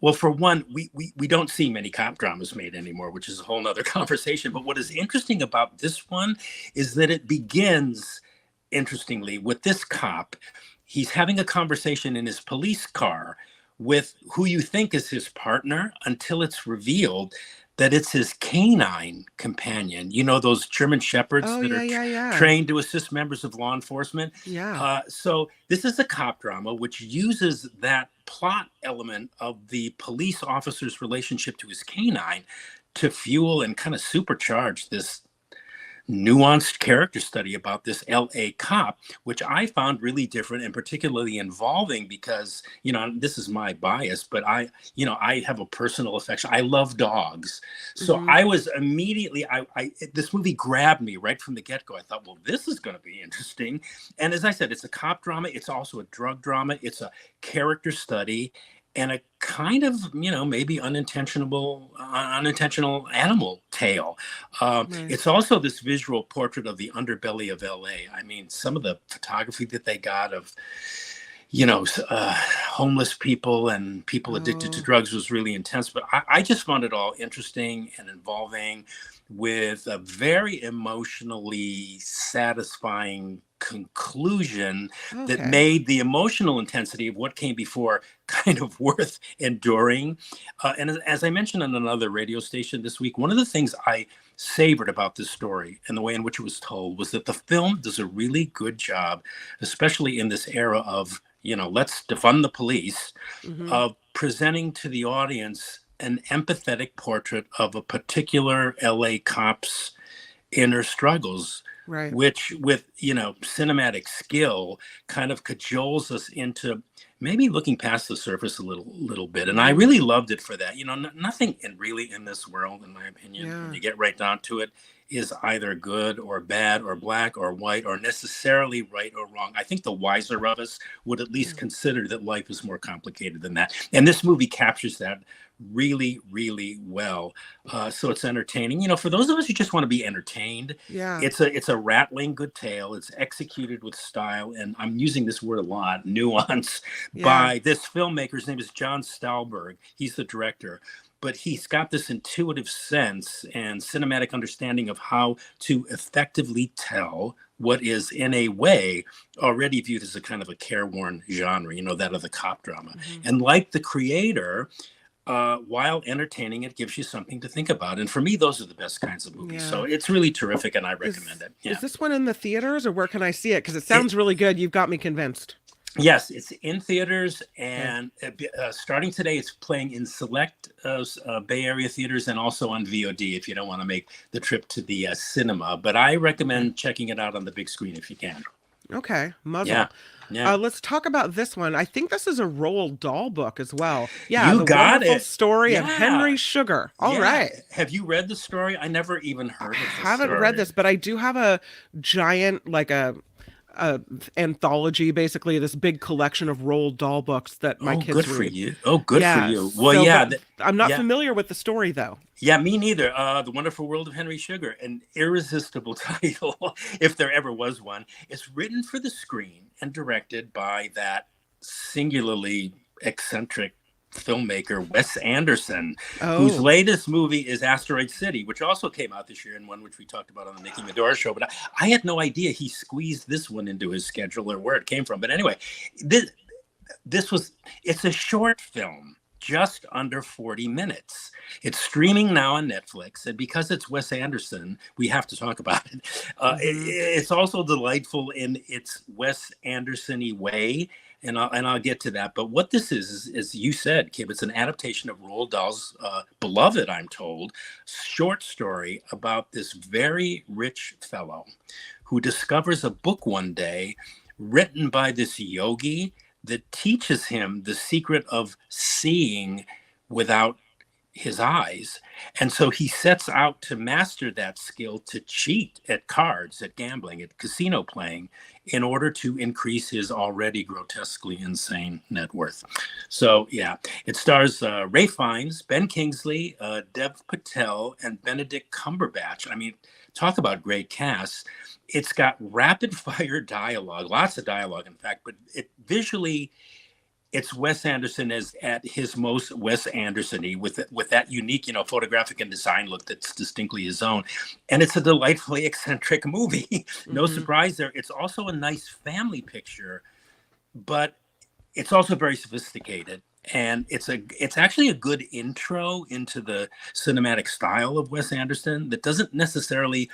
well, for one, we don't see many cop dramas made anymore, which is a whole nother conversation. But what is interesting about this one is that it begins, interestingly, with this cop. He's having a conversation in his police car with who you think is his partner until it's revealed that it's his canine companion. You know, those German shepherds Oh, that yeah, are yeah, yeah. trained to assist members of law enforcement. Yeah. So this is a cop drama which uses that plot element of the police officer's relationship to his canine to fuel and kind of supercharge this nuanced character study about this LA cop, which I found really different and particularly involving because, you know, this is my bias, but I have a personal affection. I love dogs. So Hmm. I was immediately, this movie grabbed me right from the get-go. I thought, well, this is going to be interesting. And as I said, it's a cop drama. It's also a drug drama. It's a character study and a kind of, you know, maybe unintentional animal tale. Right. It's also this visual portrait of the underbelly of LA. I mean, some of the photography that they got of, you know, homeless people and people addicted to Oh, drugs was really intense. But I just found it all interesting and involving with a very emotionally satisfying conclusion that okay. made the emotional intensity of what came before kind of worth enduring. And as I mentioned on another radio station this week, one of the things I savored about this story and the way in which it was told was that the film does a really good job, especially in this era of, you know, let's defund the police, Hmm. of presenting to the audience an empathetic portrait of a particular LA cop's inner struggles, Right. which with, you know, cinematic skill kind of cajoles us into maybe looking past the surface a little bit. And I Hmm. really loved it for that. You know, nothing really in this world, in my opinion, when Yeah. you get right down to it, is either good or bad or black or white or necessarily right or wrong. I think the wiser of us would at least Yeah. consider that life is more complicated than that. And this movie captures that really, really well. So it's entertaining. You know, for those of us who just want to be entertained, Yeah. it's a rattling good tale. It's executed with style, and I'm using this word a lot, nuance, Yeah. by this filmmaker. His name is John Stallberg. He's the director, but he's got this intuitive sense and cinematic understanding of how to effectively tell what is, in a way, already viewed as a kind of a careworn genre, you know, that of the cop drama. Hmm. And like the creator, while entertaining, it gives you something to think about. And for me, those are the best kinds of movies. Yeah. So it's really terrific, and I recommend Is it. is Yeah. this one in the theaters or where can I see it? Because it It, sounds really good. You've got me convinced. yes, it's in theaters, Okay. and starting today, it's playing in select Bay Area theaters and also on VOD if you don't want to make the trip to the cinema. But I Okay. recommend checking it out on the big screen if you can. Okay. Yeah. Muzzle. Yeah. Let's talk about this one. I think this is a Roald Dahl book as well. Yeah, You The got Wonderful it. Story of Yeah. Henry Sugar. All Yeah. right. Have you read the story? I never even I heard of the haven't read story. this, but I do have a giant, like a anthology, basically this big collection of Roald Dahl books that my Oh, good kids for read. you. Oh, good for Yeah. you. Well, So, yeah. but I'm not Yeah. familiar with the story though. Yeah, me neither. The Wonderful World of Henry Sugar, an irresistible title, if there ever was one. It's written for the screen and directed by that singularly eccentric filmmaker, Wes Anderson, whose Oh, latest movie is Asteroid City, which also came out this year, and one which we talked about on the Nikki Medora show. But I had no idea he squeezed this one into his schedule or where it came from. But anyway, this, it's a short film, just under 40 minutes. It's streaming now on Netflix, and because it's Wes Anderson, we have to talk about it. hmm, It's also delightful in its Wes Anderson-y way, and I'll get to that. But what this is you said, Kim, it's an adaptation of Roald Dahl's beloved, I'm told, short story about this very rich fellow who discovers a book one day written by this yogi that teaches him the secret of seeing without his eyes. And so he sets out to master that skill, to cheat at cards, at gambling, at casino playing, in order to increase his already grotesquely insane net worth. So, yeah, it stars Ray Fiennes, Ben Kingsley, Dev Patel, and Benedict Cumberbatch. I mean, talk about great casts. It's got rapid fire dialogue, lots of dialogue, in fact, but it visually, it's Wes Anderson as at his most Wes Anderson-y, with that unique, photographic and design look that's distinctly his own. And it's a delightfully eccentric movie. No surprise there. It's also a nice family picture, but it's also very sophisticated. And it's actually a good intro into the cinematic style of Wes Anderson that doesn't necessarily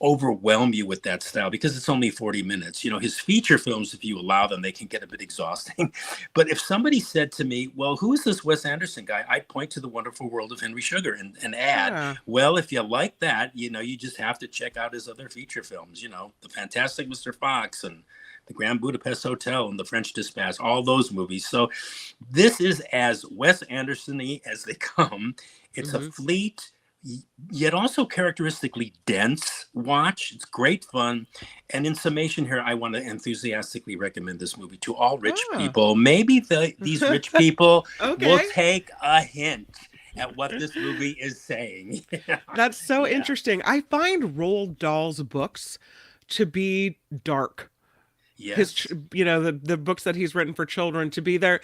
overwhelm you with that style, because it's only 40 minutes. His feature films, if you allow them, they can get a bit exhausting. But if somebody said to me, well, who is this Wes Anderson guy? I'd point to The Wonderful World of Henry Sugar and add, well, if you like that, you just have to check out his other feature films, The Fantastic Mr. Fox and The Grand Budapest Hotel and The French Dispatch, all those movies. So this is as Wes Anderson-y as they come. It's a fleet, yet also characteristically dense watch. It's great fun. And in summation here, I want to enthusiastically recommend this movie to all rich people. Maybe these rich people will take a hint at what this movie is saying. That's so interesting. I find Roald Dahl's books to be dark. Yes. The books that he's written for children to be there,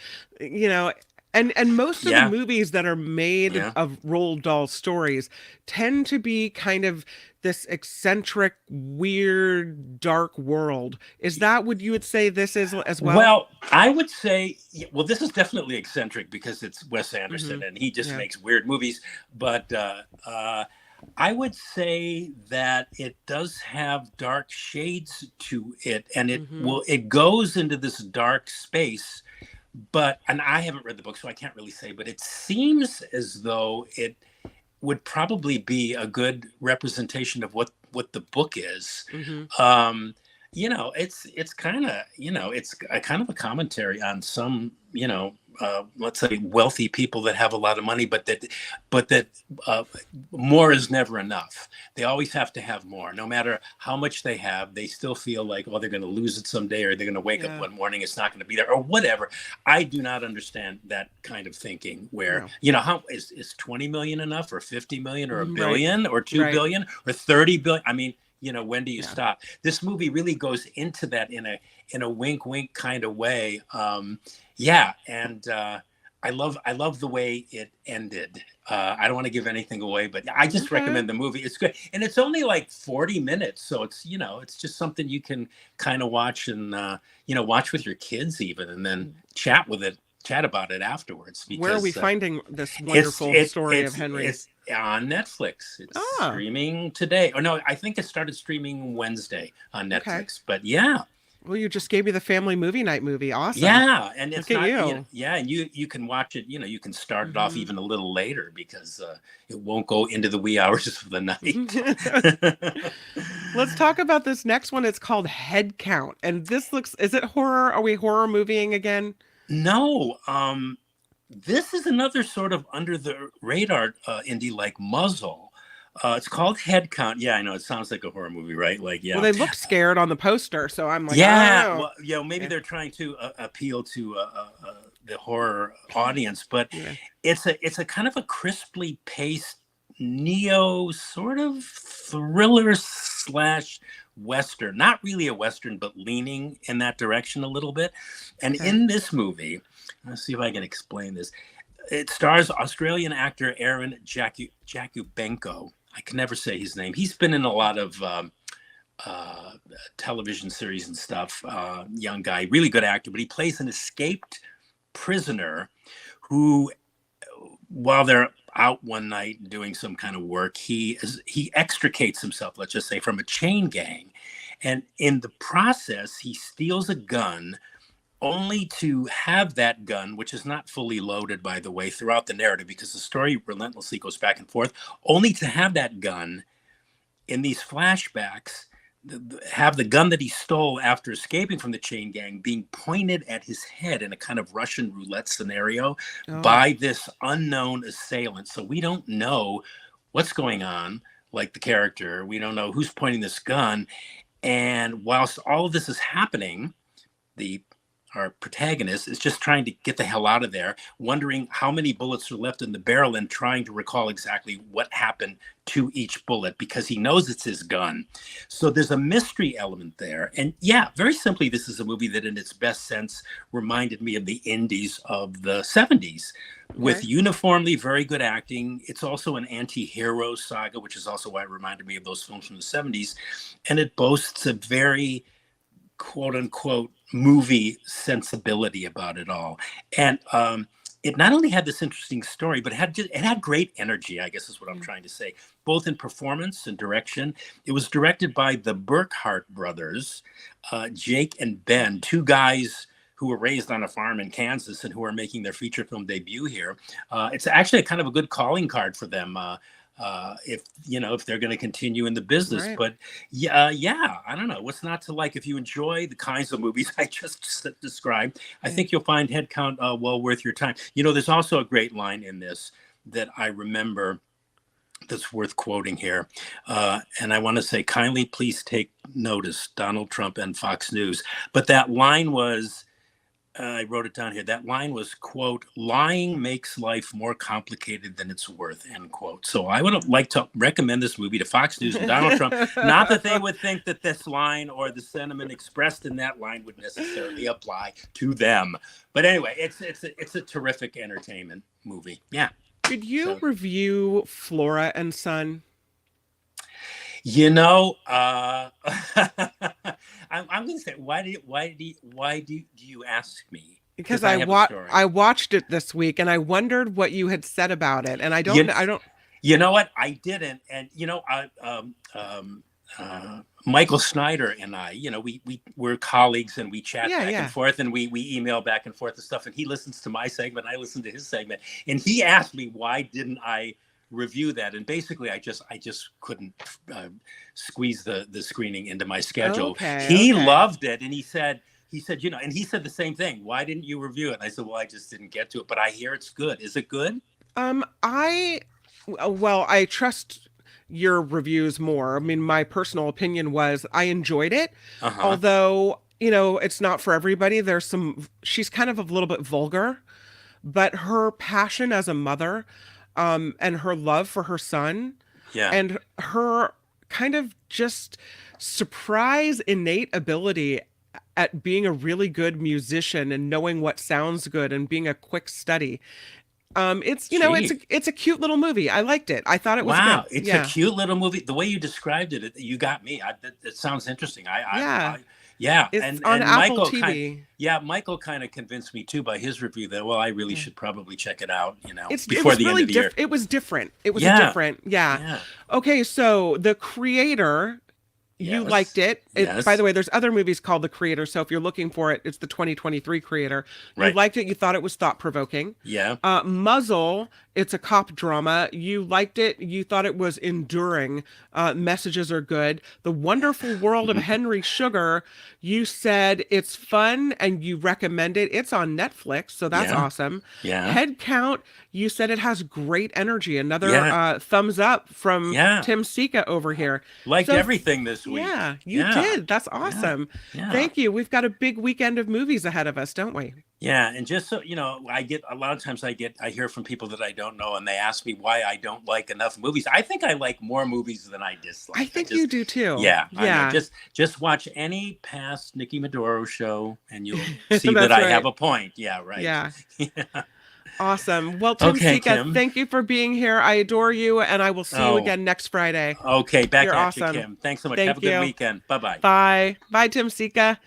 And most of the movies that are made of Roald Dahl stories tend to be kind of this eccentric, weird, dark world. Is that what you would say this is as well? Well, I would say, this is definitely eccentric because it's Wes Anderson and he just makes weird movies. But I would say that it does have dark shades to it, and it goes into this dark space. And I haven't read the book, so I can't really say, but it seems as though it would probably be a good representation of what the book is. It's kind of, it's a kind of a commentary on some, let's say wealthy people that have a lot of money, but that more is never enough. They always have to have more. No matter how much they have, they still feel like, they're going to lose it someday, or they're going to wake up one morning, it's not going to be there, or whatever. I do not understand that kind of thinking where, how is 20 million enough, or 50 million, or a billion, or 2 billion, or 30 billion? I mean, when do you stop? This movie really goes into that in a wink kind of way. And I love the way it ended. I don't want to give anything away, but I just recommend the movie. It's good, and it's only like 40 minutes, so it's it's just something you can kind of watch and watch with your kids even, and then chat about it afterwards. Because, where are we finding this wonderful story of Henry? It's on Netflix. It's streaming today. Oh no, I think it started streaming Wednesday on Netflix. But well, you just gave me the family movie night movie. Awesome. Yeah, and it's Look at not. you. And you can watch it. You can start it off even a little later because it won't go into the wee hours of the night. Let's talk about this next one. It's called Head Count, and this is it horror? Are we horror movieing again? No. This is another sort of under the radar indie like Muzzle. It's called Head Count. Yeah, I know it sounds like a horror movie, right? Like, Well, they look scared on the poster, so I'm like, I don't know. Well, maybe they're trying to appeal to the horror audience, but it's a kind of a crisply paced neo sort of thriller / Western. Not really a Western, but leaning in that direction a little bit. And in this movie, let's see if I can explain this. It stars Australian actor Aaron Jakubenko. I can never say his name. He's been in a lot of television series and stuff. Young guy, really good actor, but he plays an escaped prisoner who, while they're out one night doing some kind of work, he extricates himself, let's just say, from a chain gang. And in the process, he steals a gun, only to have that gun, which is not fully loaded, by the way, throughout the narrative, because the story relentlessly goes back and forth, only to have that gun in these flashbacks have the gun that he stole after escaping from the chain gang being pointed at his head in a kind of Russian roulette scenario Oh, by this unknown assailant. So we don't know what's going on, like the character. We don't know who's pointing this gun. And whilst all of this is happening, our protagonist is just trying to get the hell out of there, wondering how many bullets are left in the barrel and trying to recall exactly what happened to each bullet because he knows it's his gun. So there's a mystery element there. And yeah, very simply, this is a movie that in its best sense reminded me of the indies of the 70s with okay. uniformly very good acting. It's also an anti-hero saga, which is also why it reminded me of those films from the 70s. And it boasts a very quote unquote movie sensibility about it all. And it not only had this interesting story, but it had great energy, I guess is what I'm trying to say, both in performance and direction. It was directed by the Burkhart brothers, Jake and Ben, two guys who were raised on a farm in Kansas and who are making their feature film debut here. It's actually a kind of a good calling card for them. If they're going to continue in the business. Right. But yeah, I don't know what's not to like. If you enjoy the kinds of movies I just described, I think you'll find Headcount well worth your time. There's also a great line in this that I remember that's worth quoting here. And I want to say, kindly please take notice, Donald Trump and Fox News. But that line was, I wrote it down here. That line was, quote, lying makes life more complicated than it's worth, end quote. So I would like to recommend this movie to Fox News and Donald Trump. Not that they would think that this line or the sentiment expressed in that line would necessarily apply to them. But anyway, it's a terrific entertainment movie. Yeah. Did you review Flora and Son? I'm going to say, why do you ask me? Because I have a story. I watched it this week and I wondered what you had said about it, and I don't. You know what? I didn't, and Michael Snyder and I, we're colleagues and we chat back and forth and we email back and forth and stuff. And he listens to my segment, I listen to his segment, and he asked me why didn't I review that, and basically I just couldn't squeeze the screening into my schedule. He loved it, and he said and he said the same thing. Why didn't you review it? And I said, well, I just didn't get to it, but I hear it's good. Is it good? I trust your reviews more. I mean, my personal opinion was I enjoyed it, although it's not for everybody. She's kind of a little bit vulgar, but her passion as a mother, and her love for her son, and her kind of just surprise innate ability at being a really good musician and knowing what sounds good and being a quick study. It's a cute little movie. I liked it. I thought it was good. It's a cute little movie. The way you described it, you got me. It sounds interesting. It's on Apple TV. Michael kind of convinced me too by his review that, well, I really should probably check it out, before the end of the year. It was different. It was different. Yeah. Okay, so The Creator, you liked it. By the way, there's other movies called The Creator, so if you're looking for it, it's the 2023 Creator. You liked it. You thought it was thought-provoking. Yeah. Muzzle, it's a cop drama. You liked it. You thought it was enduring. Messages are good. The Wonderful World of Henry Sugar, you said it's fun and you recommend it. It's on Netflix, so that's awesome. Yeah. Headcount, you said it has great energy. Another thumbs up from Tim Sika over here. Liked everything this week. Yeah, you did. That's awesome. Yeah. Thank you. We've got a big weekend of movies ahead of us, don't we? Yeah, and just so I get a lot of times I hear from people that I don't know, and they ask me why I don't like enough movies. I think I like more movies than I dislike. I think you do too. Yeah. I know. Just watch any past Nikki Maduro show, and you'll see that I have a point. Yeah, right. Yeah. Awesome. Well, Tim Sika, thank you for being here. I adore you, and I will see you again next Friday. Okay, back You're at awesome. you, Kim. Thanks so much. Have a good weekend. Bye-bye. Bye. Bye, Tim Sika.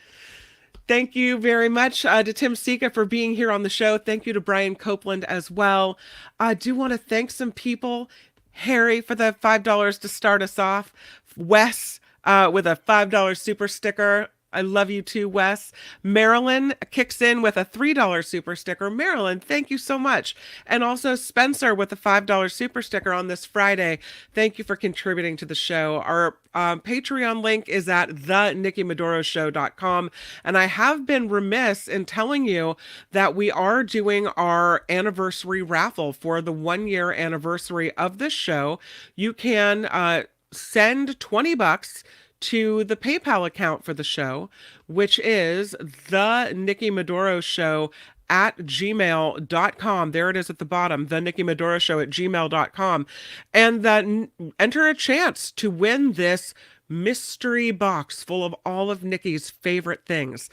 Thank you very much to Tim Sika for being here on the show. Thank you to Brian Copeland as well. I do want to thank some people. Harry for the $5 to start us off. Wes with a $5 super sticker. I love you too, Wes. Marilyn kicks in with a $3 super sticker. Marilyn, thank you so much. And also Spencer with a $5 super sticker on this Friday. Thank you for contributing to the show. Our Patreon link is at thenickymaduroshow.com. And I have been remiss in telling you that we are doing our anniversary raffle for the 1 year anniversary of this show. You can send $20 to the PayPal account for the show, which is the Nikki Maduro Show at gmail.com. There it is at the bottom, the Nikki Maduro Show at gmail.com. And enter a chance to win this mystery box full of all of Nikki's favorite things.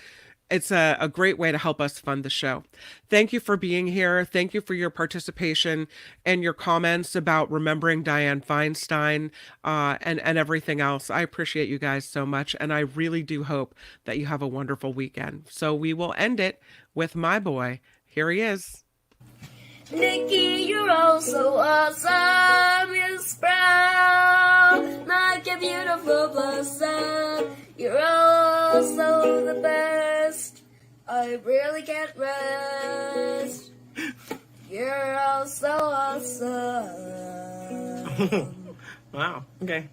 It's a great way to help us fund the show. Thank you for being here. Thank you for your participation and your comments about remembering Dianne Feinstein and everything else. I appreciate you guys so much, and I really do hope that you have a wonderful weekend. So we will end it with my boy. Here he is. Nikki, you're all so awesome. You're proud, like a beautiful blossom. You're also the best. I really can't rest. You're all so awesome. Wow. Okay.